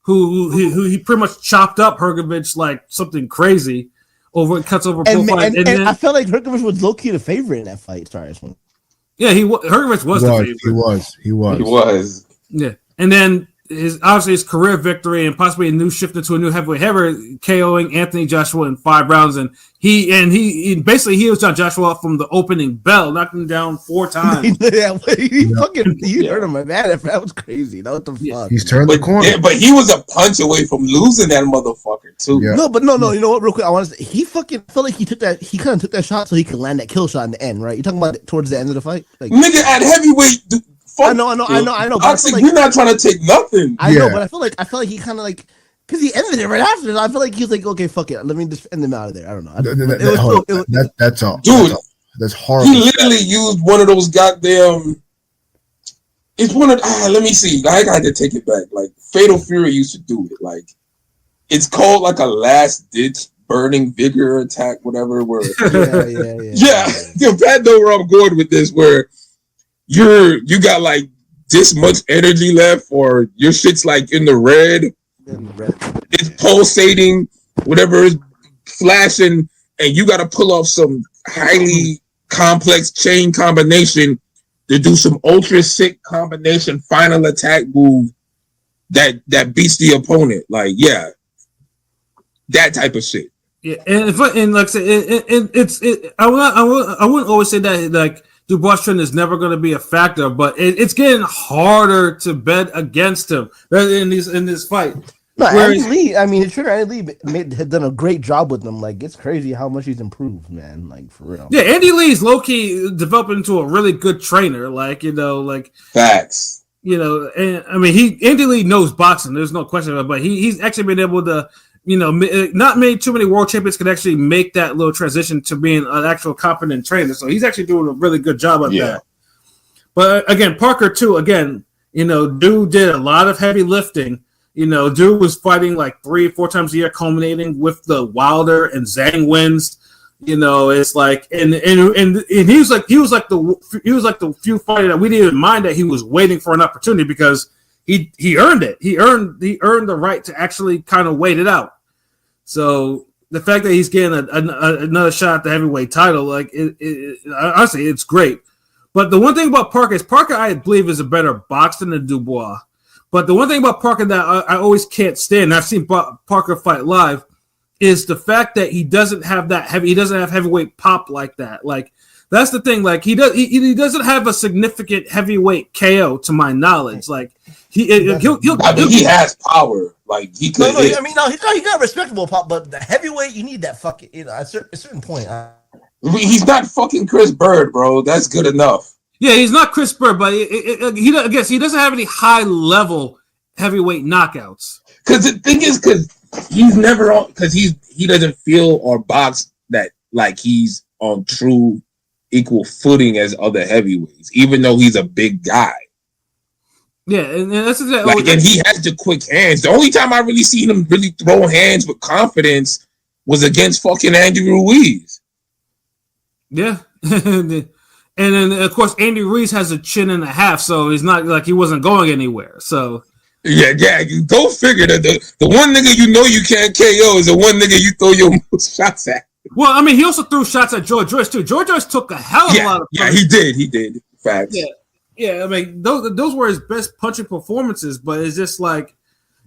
who he pretty much chopped up Hrgovic like something crazy cuts over both fights. And I felt like Hrgovic was low-key the favorite in that fight. Sorry, this one. Yeah, Hrgovic was the favorite. He was. Yeah, and then his career victory and possibly a new shift into a new heavyweight KOing Anthony Joshua in 5 rounds, and he basically heals John Joshua from the opening bell, knocking him down 4 times. He hurt him, man. That was crazy. That was the fuck. He's turned the corner. Yeah, but he was a punch away from losing that motherfucker too. Yeah. No. You know what? Real quick, I want to say he fucking felt like he kind of took that shot so he could land that kill shot in the end, right? You talking about towards the end of the fight, like, nigga at heavyweight. I know. Boxing, we're not trying to take nothing. I know, but I feel like he kind of like, because he ended it right after. I feel like he was like, okay, fuck it, let me just end them out of there. I don't know. That's all, dude. That's horrible. He literally used one of those goddamn. It's one of. Let me see. I got to take it back. Like Fatal Fury used to do it. Like it's called like a last ditch burning vigor attack, whatever. Where you Pat know where I'm going with this. Where you got like this much energy left, or your shit's like in the red. It's pulsating, whatever is flashing, and you got to pull off some highly complex chain combination to do some ultra sick combination final attack move that beats the opponent. Like, yeah, that type of shit. Yeah, and like I said, I wouldn't always say that like Dubois trend is never going to be a factor, but it's getting harder to bet against him in this fight. No, Andy Lee. I mean, trainer Andy Lee had done a great job with him. Like, it's crazy how much he's improved, man. Like, for real. Yeah, Andy Lee's low key developing into a really good trainer. Like, like facts. And I mean, Andy Lee knows boxing. There's no question about it. But he's actually been able to, not too many world champions can actually make that little transition to being an actual competent trainer. So he's actually doing a really good job at that. But again, Parker too. Again, dude did a lot of heavy lifting. Dude was fighting like 3-4 times a year, culminating with the Wilder and Zhang wins. It's like, and he was like the few fighter that we didn't even mind that he was waiting for an opportunity because he earned it. He earned the right to actually kind of wait it out. So the fact that he's getting another shot at the heavyweight title, like honestly, it's great. But the one thing about Parker is I believe is a better boxer than Dubois. But the one thing about Parker that I always can't stand, and I've seen Parker fight live, is the fact that he doesn't have heavyweight pop like that. Like, that's the thing. Like, he doesn't have a significant heavyweight KO to my knowledge. Like, he has power. Like, he could. No, I mean, he got respectable pop, but the heavyweight, you need that fucking. At a certain point. He's not fucking Chris Bird, bro. That's good enough. Yeah, he's not Chris Bird, but he doesn't have any high-level heavyweight knockouts. Because the thing is, he's never on, because he doesn't feel or box that like he's on true equal footing as other heavyweights, even though he's a big guy. Yeah, and that's exactly like, and he has the quick hands. The only time I really seen him really throw hands with confidence was against fucking Andy Ruiz. Yeah. And then, of course, Andy Ruiz has a chin and a half, so it's not like he wasn't going anywhere. So, yeah, go figure that the one nigga you can't KO is the one nigga you throw your most shots at. Well, I mean, he also threw shots at George Joyce too. George Joyce took a hell of a lot of. Yeah, he did. Facts. Yeah. I mean, those were his best punching performances, but it's just like,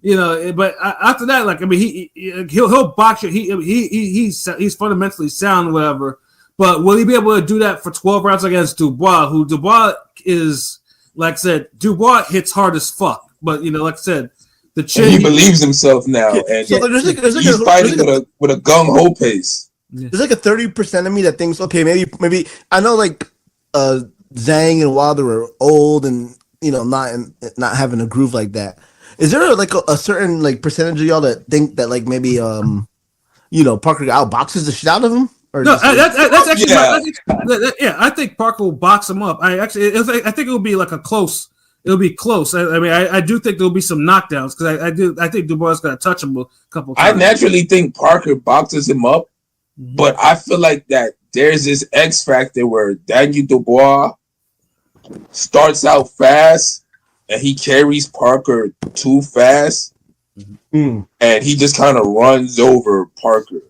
But after that, like, I mean, he'll box you. He's fundamentally sound, whatever. But will he be able to do that for 12 rounds against Dubois, who Dubois is, like I said, Dubois hits hard as fuck. But, like I said, the chin... And he believes himself now, and he's fighting with a gung-ho pace. There's like a 30% of me that thinks, okay, maybe I know, like, Zhang and Wilder are old and, not having a groove like that. Is there, like, a certain, like, percentage of y'all that think that, like, maybe, Parker outboxes the shit out of him? No, that's actually I think Parker will box him up. I think it will be like close. It'll be close. I do think there'll be some knockdowns because I think Dubois is going to touch him a couple times. I naturally think Parker boxes him up, but I feel like that there's this X factor where Daniel Dubois starts out fast and he carries Parker too fast, and he just kind of runs over Parker.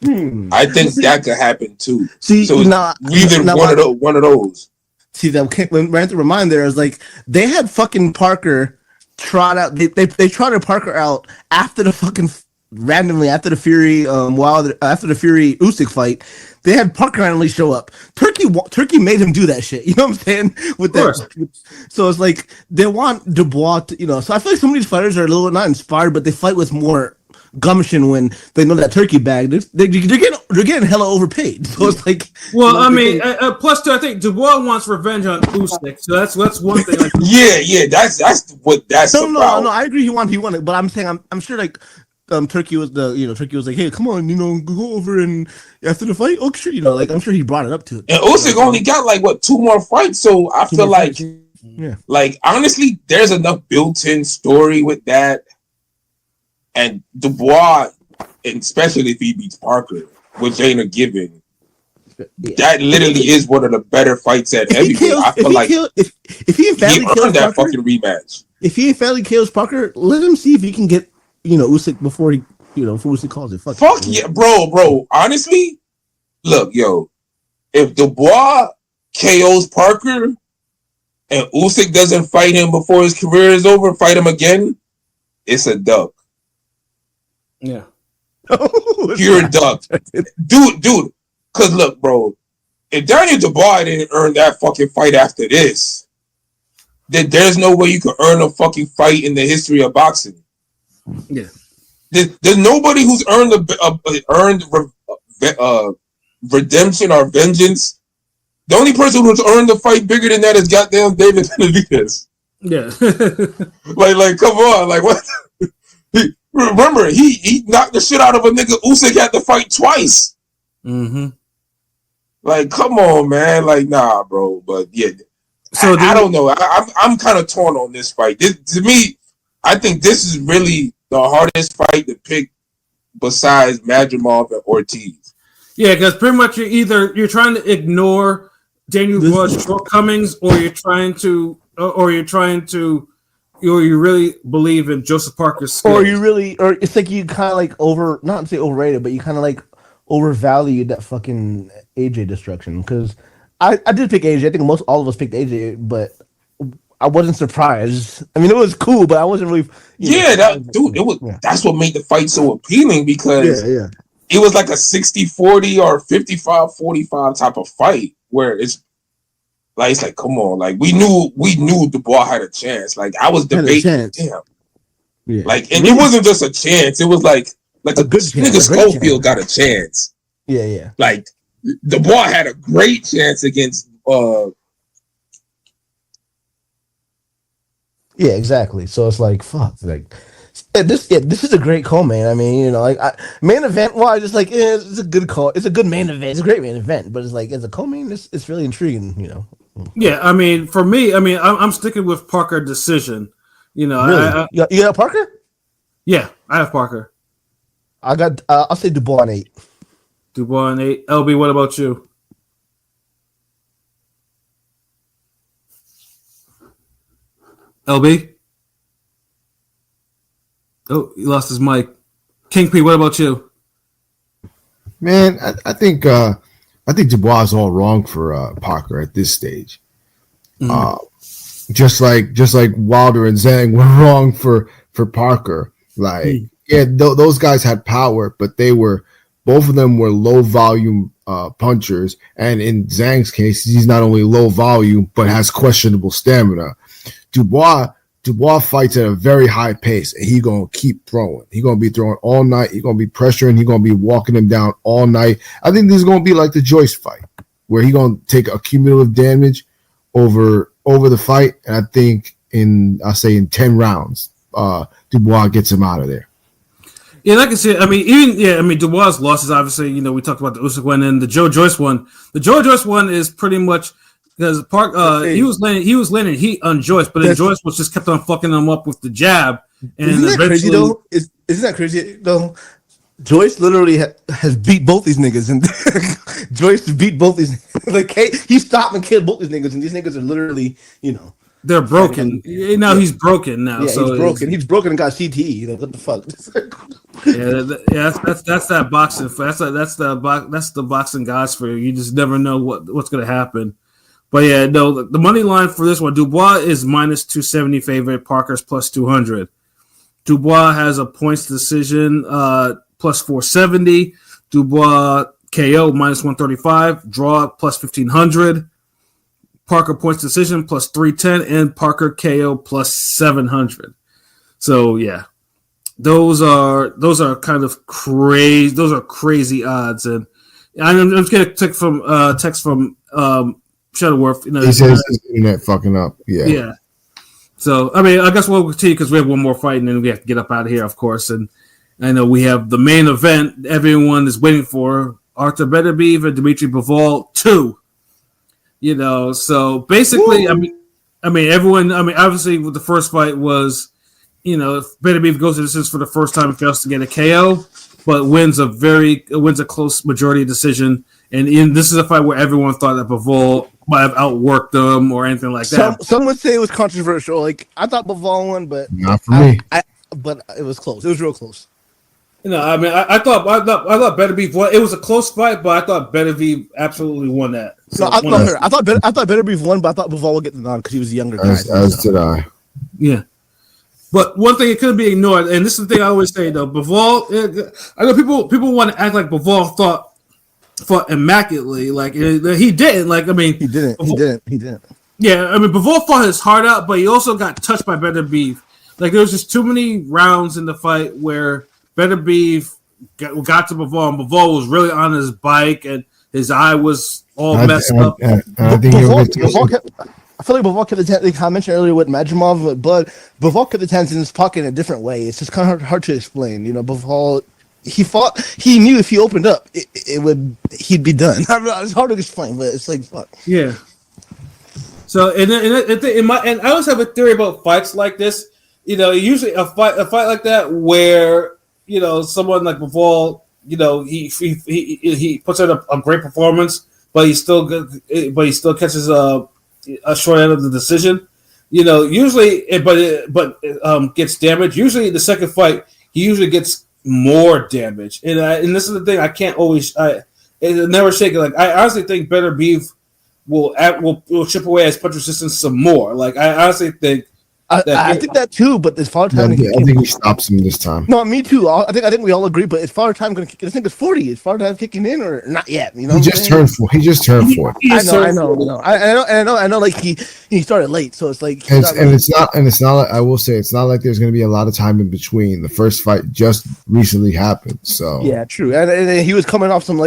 I think that could happen too. See, so one of those. See, that when I have to remind there is like they had fucking Parker trot out. They trotted Parker out after the fucking randomly after the Fury after the Fury Usyk fight. They had Parker randomly show up. Turkey made him do that shit. You know what I'm saying? With that, so it's like they want Dubois to, So I feel like some of these fighters are a little not inspired, but they fight with more gumption when they know that turkey bag. They're getting hella overpaid. So it's like, well, I mean, plus two, I think Dubois wants revenge on Usyk. So that's one thing. Like, that's about. No, I agree. He wanted, but I'm saying I'm sure like. Turkey was like, hey, come on, go over and after the fight, oh sure, like I'm sure he brought it up to it. And Usyk only got like 2 more fights, so I feel like, like honestly, there's enough built-in story with that, And Dubois, and especially if he beats Parker, which ain't a given, that literally is one of the better fights at heavyweight. I feel like if he earned that fucking rematch. If he finally kills Parker, let him see if he can get Usyk before he before Usyk calls it. Fuck yeah, bro. Honestly, look, yo, if Dubois KOs Parker and Usyk doesn't fight him before his career is over, fight him again, it's a duck. Yeah. Pure duck. Dude. Because look, bro, if Daniel Dubois didn't earn that fucking fight after this, then there's no way you can earn a fucking fight in the history of boxing. Yeah. There's nobody who's earned redemption or vengeance. The only person who's earned a fight bigger than that is goddamn David Benavidez. Yeah. like, come on, like what? Remember, he knocked the shit out of a nigga. Usyk had to fight twice. Mm-hmm. Like, come on, man. Like, nah, bro. But yeah, so I don't know. I'm kind of torn on this fight. To me, I think this is really the hardest fight to pick besides Madrimov and Ortiz. Yeah, because pretty much you're trying to ignore Daniel Dubois' shortcomings, or you really believe in Joseph Parker's skills. Or it's like you kind of like not to say overrated, but you kind of like overvalued that fucking AJ destruction. Because I did pick AJ. I think all of us picked AJ, but I wasn't surprised. I mean, it was cool, but I wasn't really. That's what made the fight so appealing, because it was like a 60-40 or 55-45 type of fight where it's like, come on, like we knew Dubois had a chance. Like I was debating, damn. Yeah. Like, and it wasn't just a chance. It was like a good nigga Schofield got a chance. Yeah. Like Dubois had a great chance against. Yeah, exactly. So it's like, fuck, like this is a great call, man. I mean, main event wise, it's like it's a good call. It's a good main event. It's a great main event, but it's like as a co-main, it's really intriguing, Yeah, I mean, for me, I'm sticking with Parker decision. Really? You got Parker? Yeah, I have Parker. I got. I'll say Dubois in 8. Dubois in 8. LB, what about you? LB? Oh, he lost his mic. King P, what about you? Man, I think Dubois is all wrong for Parker at this stage. Mm-hmm. Just like Wilder and Zhang were wrong for Parker. Like, those guys had power, but both of them were low volume punchers. And in Zhang's case, he's not only low volume but has questionable stamina. Dubois fights at a very high pace, and he's going to keep throwing. He's going to be throwing all night. He's going to be pressuring. He's going to be walking him down all night. I think this is going to be like the Joyce fight, where he's going to take a cumulative damage over the fight. And I think in 10 rounds, Dubois gets him out of there. Yeah, like I said, Dubois' losses, obviously, we talked about the Usyk one and the Joe Joyce one. The Joe Joyce one is pretty much because he was landing heat on Joyce, but then Joyce was just kept on fucking him up with the jab. And isn't that crazy though? Isn't that crazy though? Joyce literally has beat both these niggas, and Joyce beat both these. Like, he stopped and killed both these niggas, and these niggas are literally, they're broken. Now he's broken now. Yeah, so he's broken. He's broken and got CTE. What the fuck? That's that boxing. That's the boxing guys for you. You just never know what's going to happen. But yeah, no, the money line for this one, Dubois is minus 270 favorite. Parker's plus 200. Dubois has a points decision plus 470. Dubois KO minus 135. Draw plus 1500. Parker points decision plus 310, and Parker KO plus 700. So yeah, those are kind of crazy. Those are crazy odds, and I'm just getting a text from Shuttleworth. He says his internet fucking up. Yeah. So I guess we'll continue because we have one more fight, and then we have to get up out of here, of course. And I know we have the main event everyone is waiting for: Artur Beterbiev and Dmitry Bivol 2. So basically, everyone. Obviously, the first fight was, if Beterbiev goes to distance for the first time, fails to get a KO, but wins a close majority decision. And this is a fight where everyone thought that Bivol might have outworked them or anything like that. Some would say it was controversial. Like I thought Bivol won, but not for me. But it was close. It was real close. I mean, I thought Beterbiev won. It was a close fight, but I thought Beterbiev absolutely won that. So I thought Beterbiev won, but I thought Bivol would get the nod because he was a younger guy. As did I. Yeah. But one thing it couldn't be ignored, and this is the thing I always say though, Bivol. I know people want to act like Bivol fought immaculately, like he didn't. Like I mean, he didn't. Yeah, I mean, Bivol fought his heart out, but he also got touched by Beterbiev. Like there was just too many rounds in the fight where Beterbiev got to Bivol, and Bivol was really on his bike, and his eye was all messed up. I feel like Bivol kept the tension. Like I mentioned earlier with Majimov, but Bivol kept the tension in his pocket in a different way. It's just kind of hard to explain. Bivol, he fought. He knew if he opened up, he'd be done. It's hard to explain, but it's like fuck. Yeah. So and I always have a theory about fights like this. Usually a fight like that where someone like Bivol, he puts in a great performance, but he still catches a short end of the decision. Usually, but gets damaged. Usually, the second fight, he usually gets more damage. And this is the thing I can't always. It never shake it. Like I honestly think Beterbiev will chip away his punch resistance some more. Like I honestly think. I think that too, but as far as time, I think he stops him this time. No, me too. I think we all agree. But as far as time going to kick, I think it's 40. As far as time kicking in or not yet? He just turned 40. He just turned 40. I know. Like he started late, so it's like. It's not like I will say it's not like there's going to be a lot of time in between. The first fight just recently happened, so yeah, true. And he was coming off some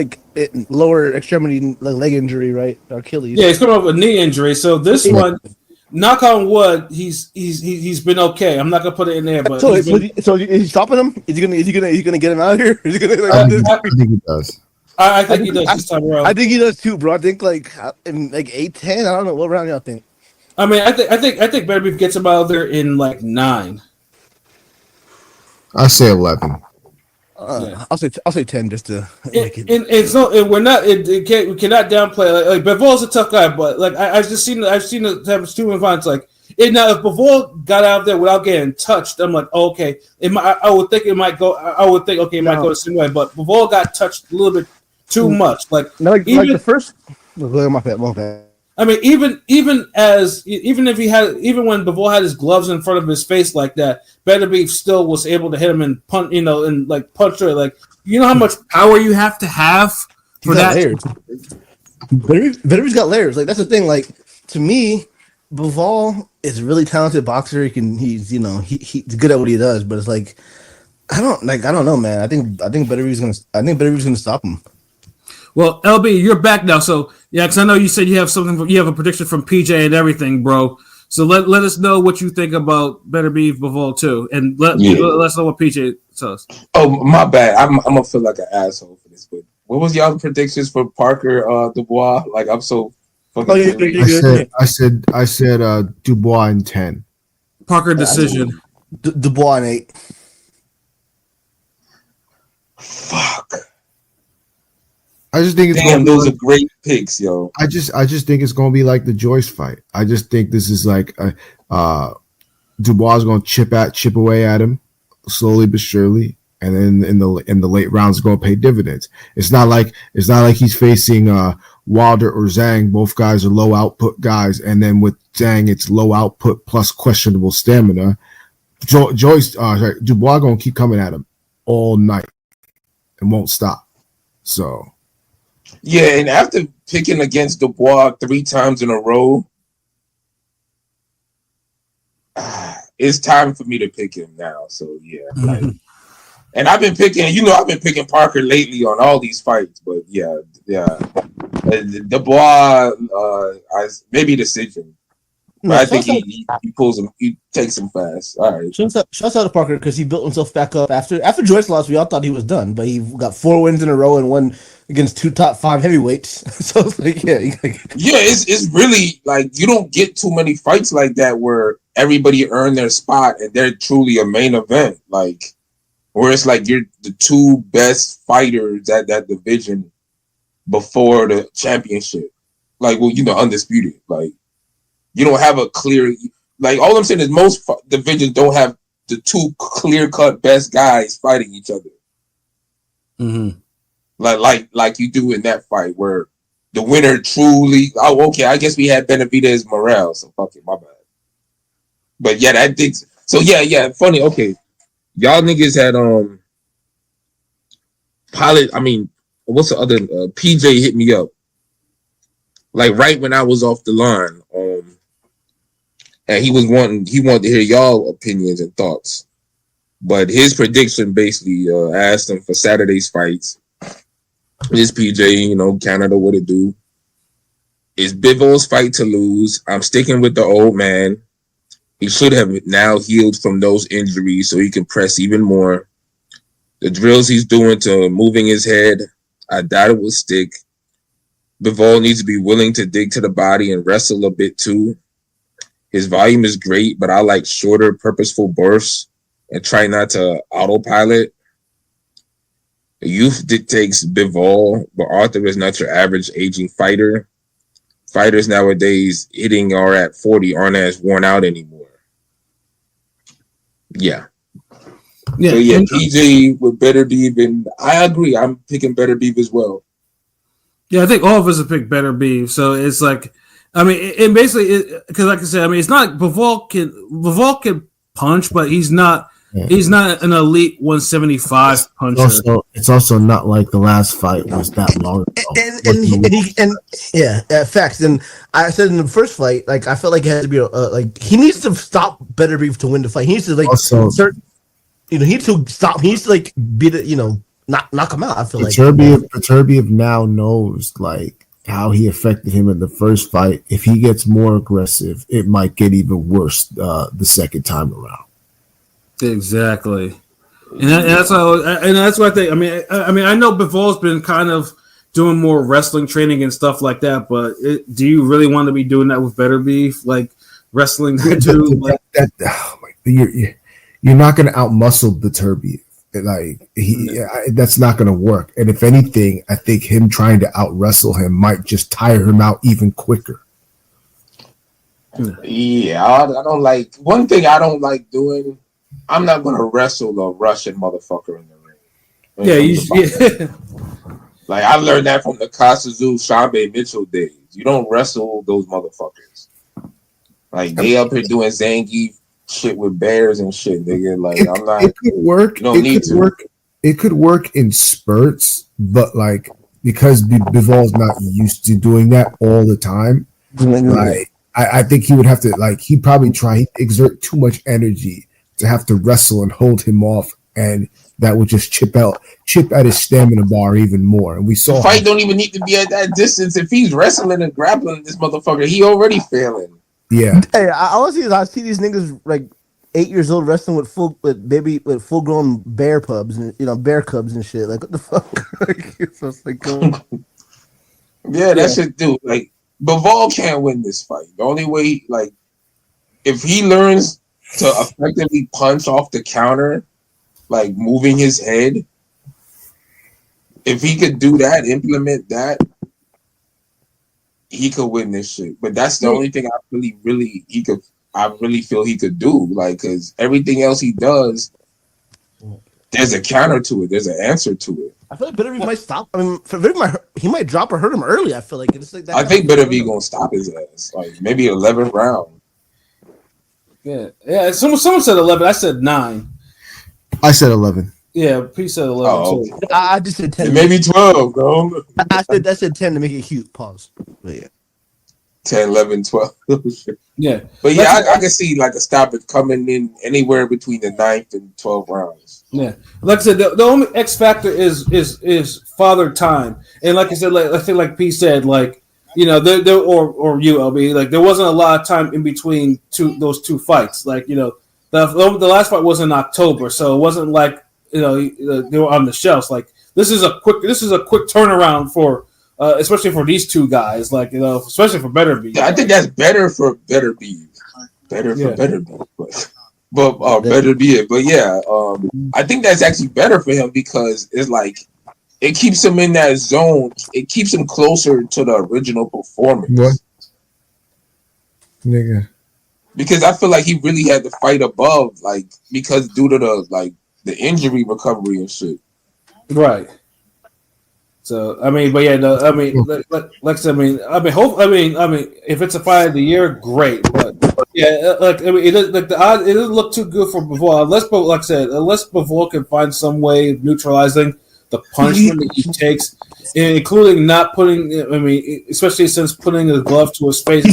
lower extremity leg injury, right? Achilles. Yeah, he's coming off a knee injury. So this one. Knock on wood, he's been okay. I'm not gonna put it in there, but so is he stopping him? Is he gonna get him out of here? Is he gonna, I think he does. I think he does this time around. I think he does too, bro. I think in 8-10. I don't know what round y'all think. I mean, I think Beterbiev gets him out of there in 9. I say 11. I'll say 10 just to make it. We cannot downplay like Bivol's a tough guy, but I've seen the times too many times now if Bivol got out of there without getting touched, I'm like, oh, okay, I would think it might go. I would think okay, it might go the same way, but Bivol got touched a little bit too much. Even the first. My bad. I mean, even when Bivol had his gloves in front of his face like that, Beterbiev still was able to hit him and punch, and punch her. Like, you know how much power you have to have for that. Beterbiev's got layers. Like that's the thing. Like to me, Bivol is a really talented boxer. He's good at what he does. But it's like I don't know, man. I think Beterbiev's gonna stop him. Well, LB, you're back now. So, yeah, because I know you said you have a prediction from PJ and everything, bro. So let us know what you think about Beterbiev Bivol too, and let us know what PJ says. Oh, my bad. I'm gonna feel like an asshole for this, but what was y'all predictions for Parker Dubois? Like I'm so fucking. I said Dubois in 10. Parker decision. Dubois in 8. Fuck. I just think those are great picks, yo. I just think it's gonna be like the Joyce fight. I just think this is like Dubois is gonna chip away at him slowly but surely, and then in the late rounds gonna pay dividends. It's not like he's facing Wilder or Zhang. Both guys are low output guys, and then with Zhang it's low output plus questionable stamina. Dubois gonna keep coming at him all night and won't stop. So. Yeah, and after picking against Dubois 3 times in a row, it's time for me to pick him now. So yeah, and I've been picking Parker lately on all these fights, but yeah, Dubois, maybe decision. But I think he pulls him. He takes him fast. All right. Shouts out to Parker because he built himself back up after Joyce lost. We all thought he was done, but he got 4 wins in a row and won against 2 top 5 heavyweights. So it's like, it's really like you don't get too many fights like that where everybody earned their spot and they're truly a main event. Like, where it's like you're the two best fighters at that division before the championship. Like, well, undisputed. Like, you don't have a clear. Like, all I'm saying is most divisions don't have the two clear-cut best guys fighting each other. Mm-hmm. Like you do in that fight where the winner truly. Oh, okay. I guess we had Benavidez Morel. So fuck it, my bad. But yeah, that did. So yeah. Funny. Okay, y'all niggas had pilot. I mean, what's the other? PJ hit me up like right when I was off the line. And he wanted to hear y'all opinions and thoughts. But his prediction basically asked him for Saturday's fights. Is PJ, Canada, what it do? Is Bivol's fight to lose? I'm sticking with the old man. He should have now healed from those injuries so he can press even more. The drills he's doing to moving his head, I doubt it will stick. Bivol needs to be willing to dig to the body and wrestle a bit too. His volume is great, but I like shorter, purposeful bursts and try not to autopilot. The youth dictates Bivol, but Arthur is not your average aging fighter. Fighters nowadays hitting or at 40 aren't as worn out anymore. Yeah. Yeah. So yeah, PJ with Beterbiev, and I agree. I'm picking Beterbiev as well. Yeah, I think all of us have picked Beterbiev. So it's like, I mean, it basically, because like I said, I mean, it's not Bivol can punch, but he's not an elite 175 puncher. It's also not like the last fight was that long ago. Facts. And I said in the first fight, like I felt like it had to be like he needs to stop Beterbiev to win the fight. He needs to he needs to stop. He needs to like beat it. Knock him out. I feel Beterbiev now knows like how he affected him in the first fight. If he gets more aggressive, it might get even worse the second time around. Exactly, and that's what I think. I mean, I know Bivol's been kind of doing more wrestling training and stuff like that, but do you really want to be doing that with Beterbiev, like wrestling? You're not going to outmuscle Beterbiev. Like that's not going to work. And if anything, I think him trying to out wrestle him might just tire him out even quicker. Yeah, I don't like. One thing I don't like doing. I'm not going to wrestle a Russian motherfucker in the ring. Like I learned that from the Kasazu Shambe Mitchell days. You don't wrestle those motherfuckers. Like they up here doing Zangief shit with bears and shit, nigga. Like I'm not. It could work. It could work in spurts, but like because Bivol's not used to doing that all the time, like I think he would have to like he'd probably try exert too much energy to have to wrestle and hold him off, and that would just chip at his stamina bar even more. And we saw the fight don't even need to be at that distance. If he's wrestling and grappling this motherfucker, he already failing. Yeah. Hey, I see these niggas like 8 years old wrestling with full grown bear pubs and bear cubs and shit. Like what the fuck? That shit do. Like Bivol can't win this fight. The only way, like, if he learns to effectively punch off the counter, like moving his head, if he could do that, implement that, he could win this shit. But that's the only thing I really feel he could do. Like, because everything else he does, there's a counter to it. There's an answer to it. I feel like Beterbiev might stop. I mean, he might drop or hurt him early. I feel like it's like that. I think Beterbiev gonna stop his ass. Like maybe 11th round. Yeah. Someone said 11. I said 9. I said 11. Yeah, P said 11. Oh, too. I just said 10. Maybe 12, bro. I said 10 to make it cute. Pause. But yeah. 10, 11, 12. Yeah. But yeah, I can see like a stoppage coming in anywhere between the 9th and 12th rounds. Yeah. Like I said, the only X factor is father time. And like I said, like I think like P said, like, there or you, LB, like there wasn't a lot of time in between those two fights. Like, the last fight was in October, so it wasn't like they were on the shelves. Like this is a quick turnaround for especially for these two guys. Like especially for Beterbiev. Yeah, I think that's better for Beterbiev. better for better be, but better be it. But yeah, I think that's actually better for him because it's like it keeps him in that zone. It keeps him closer to the original performance. What? Nigga. Because I feel like he really had to fight above, like because due to the injury recovery and shit. Right. So I mean, but yeah, no, I mean, like I said, I mean, if it's a fight of the year, great. But yeah, like I mean, it doesn't look too good for Bivol unless Bivol can find some way of neutralizing the punishment that he takes, including not putting. I mean, especially since putting the glove to his face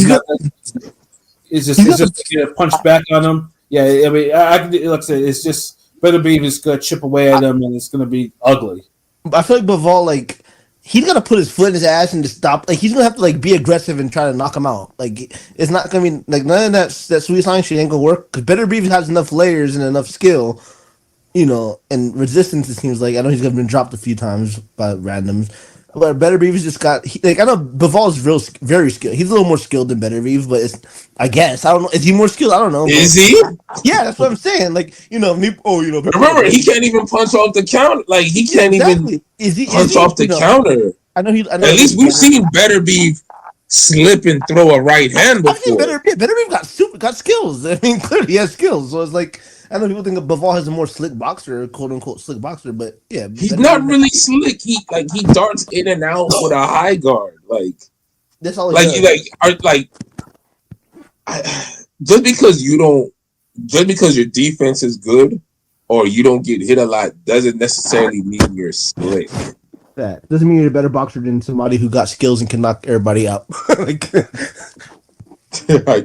is just to punch back on him. Yeah, I mean, like I said, it's just Beterbiev is going to chip away at him, and it's going to be ugly. I feel like Bivol, like, he's gonna put his foot in his ass and just stop. Like, he's gonna have to like be aggressive and try to knock him out. Like, it's not gonna be like none of that sweet sign shit ain't gonna work. Because Beterbiev has enough layers and enough skill, and resistance. It seems like I know he's been dropped a few times by randoms, but Beterbiev just got I know Bivol is very skilled. He's a little more skilled than Beterbiev, but I don't know. Is he more skilled? I don't know. Is he? Yeah, that's what I'm saying. Like, remember, he can't even punch off the counter. Like, he can't even punch off the counter. I know At least we've seen Beterbiev slip and throw a right hand before. Beterbiev got skills. I mean, clearly he has skills. So it's like, I know people think Bivol has a more slick boxer, quote unquote slick boxer, but yeah, he's not really slick. He darts in and out with a high guard. Like, that's all. Just because your defense is good or you don't get hit a lot doesn't necessarily mean you're slick. That doesn't mean you're a better boxer than somebody who got skills and can knock everybody out. I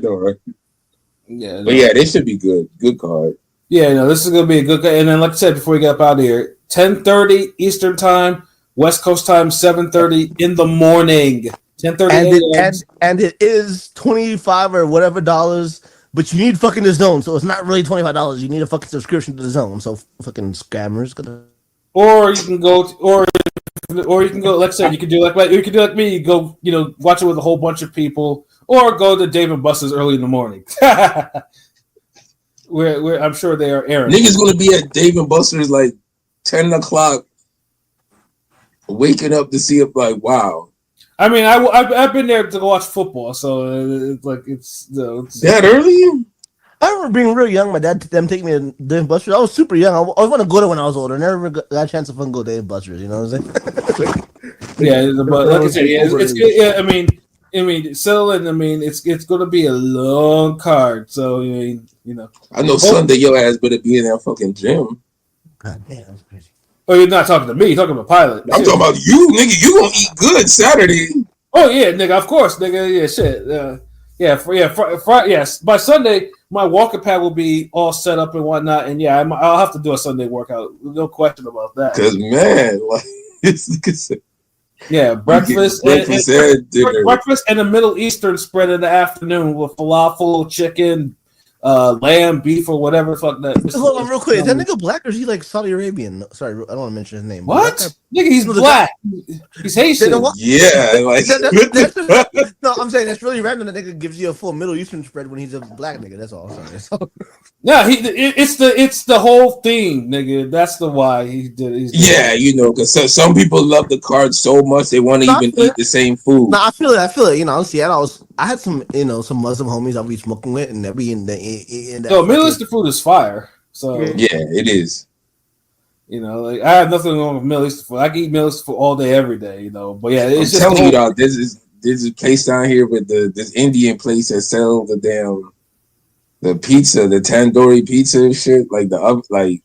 know, right? Yeah, but yeah, they should be good. Good card. Yeah, no, this is gonna be a good. And then, like I said before we get up out of here, 10:30 Eastern time, West Coast time, 7:30 in the morning. 10:30 and it is $25 or whatever dollars, but you need fucking the zone, so it's not really $25. You need a fucking subscription to the zone. So fucking scammers gonna. Or you can go, or you can go. Like I said, you can do like me. You go, watch it with a whole bunch of people, or go to Dave and Buster's early in the morning. where I'm sure they are airing. Niggas gonna be at Dave and Buster's like 10 o'clock, waking up to see it. Like, wow. I mean, I've been there to go watch football, so it's that early. I remember being real young. My dad take me to Dave & Buster's. I was super young. I always want to go there when I was older. I never got a chance to fucking go to Dave & Buster's. You know what I'm saying? Yeah, but like I said, it's good. Yeah, I mean, selling. I mean, it's going to be a long card. So I know Sunday your ass better be in that fucking gym. God damn, that's crazy. Oh, you're not talking to me. You're talking about Pilot. I'm talking about you, nigga. You gonna eat good Saturday? Oh yeah, nigga. Of course, nigga. Yeah, shit. Yes. By Sunday, my walking pad will be all set up and whatnot, and yeah, I'll have to do a Sunday workout. No question about that. Because man, like, yeah, breakfast and dinner. Breakfast and a Middle Eastern spread in the afternoon with falafel, chicken, lamb, beef, or whatever the fuck that. Hold on, real quick. Is that nigga black or is he like Saudi Arabian? Sorry, I don't want to mention his name. What? Nigga, he's black. He's Haitian. Yeah, like no, I'm saying that's really random. That nigga gives you a full Middle Eastern spread when he's a black nigga. That's all. Sorry. Yeah, it's the whole theme, nigga. That's the why he did. Yeah, because some people love the card so much they want to even eat the same food. No, I feel it. Honestly, I had some some Muslim homies I'll be smoking with, and they'll be in the. So Middle Eastern food is fire. So yeah, it is. Like I have nothing wrong with Middle Eastern food. I can eat Middle Eastern food all day, every day. But yeah, it's I'm telling you, dog. There's a place down here with this Indian place that sells the pizza, the tandoori pizza and shit. Like best I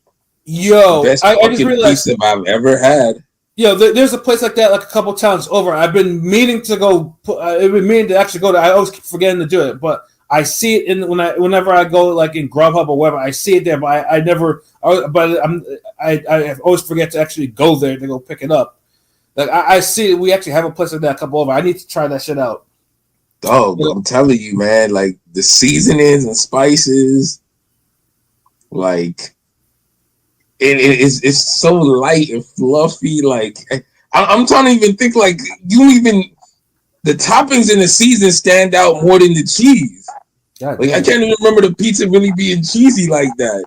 just realized pizza I've ever had. Yo, there's a place like that, like a couple towns over. I've been meaning to go. I've been meaning to actually go there. I always keep forgetting to do it, but I see it whenever I go, like in Grubhub or wherever. I see it there, but I never. But I always forget to actually go there to go pick it up. Like I see it. We actually have a place like that a couple over. I need to try that shit out. Dog, I'm telling you, man. Like the seasonings and spices, like. It's so light and fluffy. Like I'm trying to even think. Like the toppings in the season stand out more than the cheese. Like I can't even remember the pizza really being cheesy like that.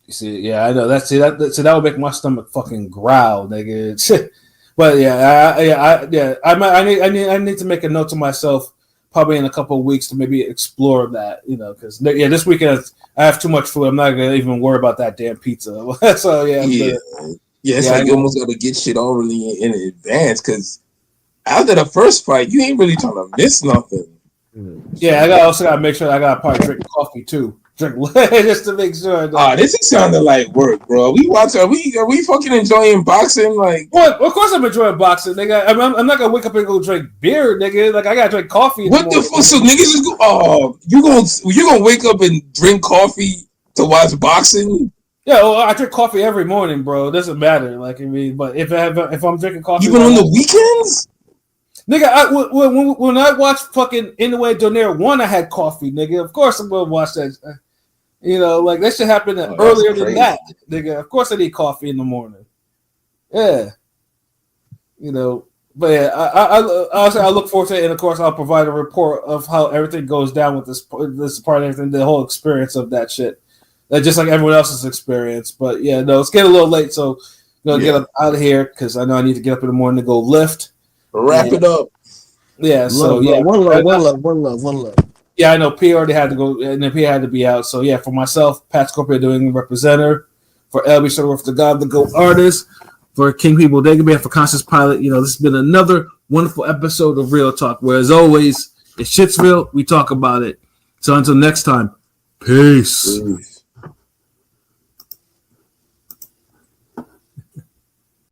You see, yeah, I know. That would make my stomach fucking growl, nigga. But I need to make a note to myself, probably in a couple of weeks, to maybe explore that, because this weekend I have too much food. I'm not gonna even worry about that damn pizza. So it's like you almost gotta get shit all really in advance, because after the first fight, you ain't really trying to miss nothing. Yeah, I also gotta make sure I gotta probably drink coffee too. Just to make sure. This is sounding like work, bro. Are we fucking enjoying boxing? Like, what? Of course I'm enjoying boxing, nigga. I'm not gonna wake up and go drink beer, nigga. Like I gotta drink coffee. What the fuck? So niggas just go? Oh, you gonna wake up and drink coffee to watch boxing? Yeah, well, I drink coffee every morning, bro. It doesn't matter. Like but if I'm drinking coffee, even on the weekends. Nigga, when I watched fucking Inoue Donaire 1, I had coffee, nigga. Of course I'm gonna watch that. Like that should happen earlier than that, nigga. Of course I need coffee in the morning. Yeah. But yeah, I look forward to it, and of course I'll provide a report of how everything goes down with this part and everything, the whole experience of that shit. Just like everyone else's experience. But yeah, no, it's getting a little late, so get up out of here because I know I need to get up in the morning to go lift. Wrap it up. Yeah, one love. Yeah, I know P already had to go, and then P had to be out. So yeah, for myself, Pat Scorpio doing representer, for LB Shuttleworth, the God, the GOAT artist, for King People Dagobe, for Conscious Pilot. This has been another wonderful episode of Real Talk, where as always, it's shit's real, we talk about it. So until next time, peace.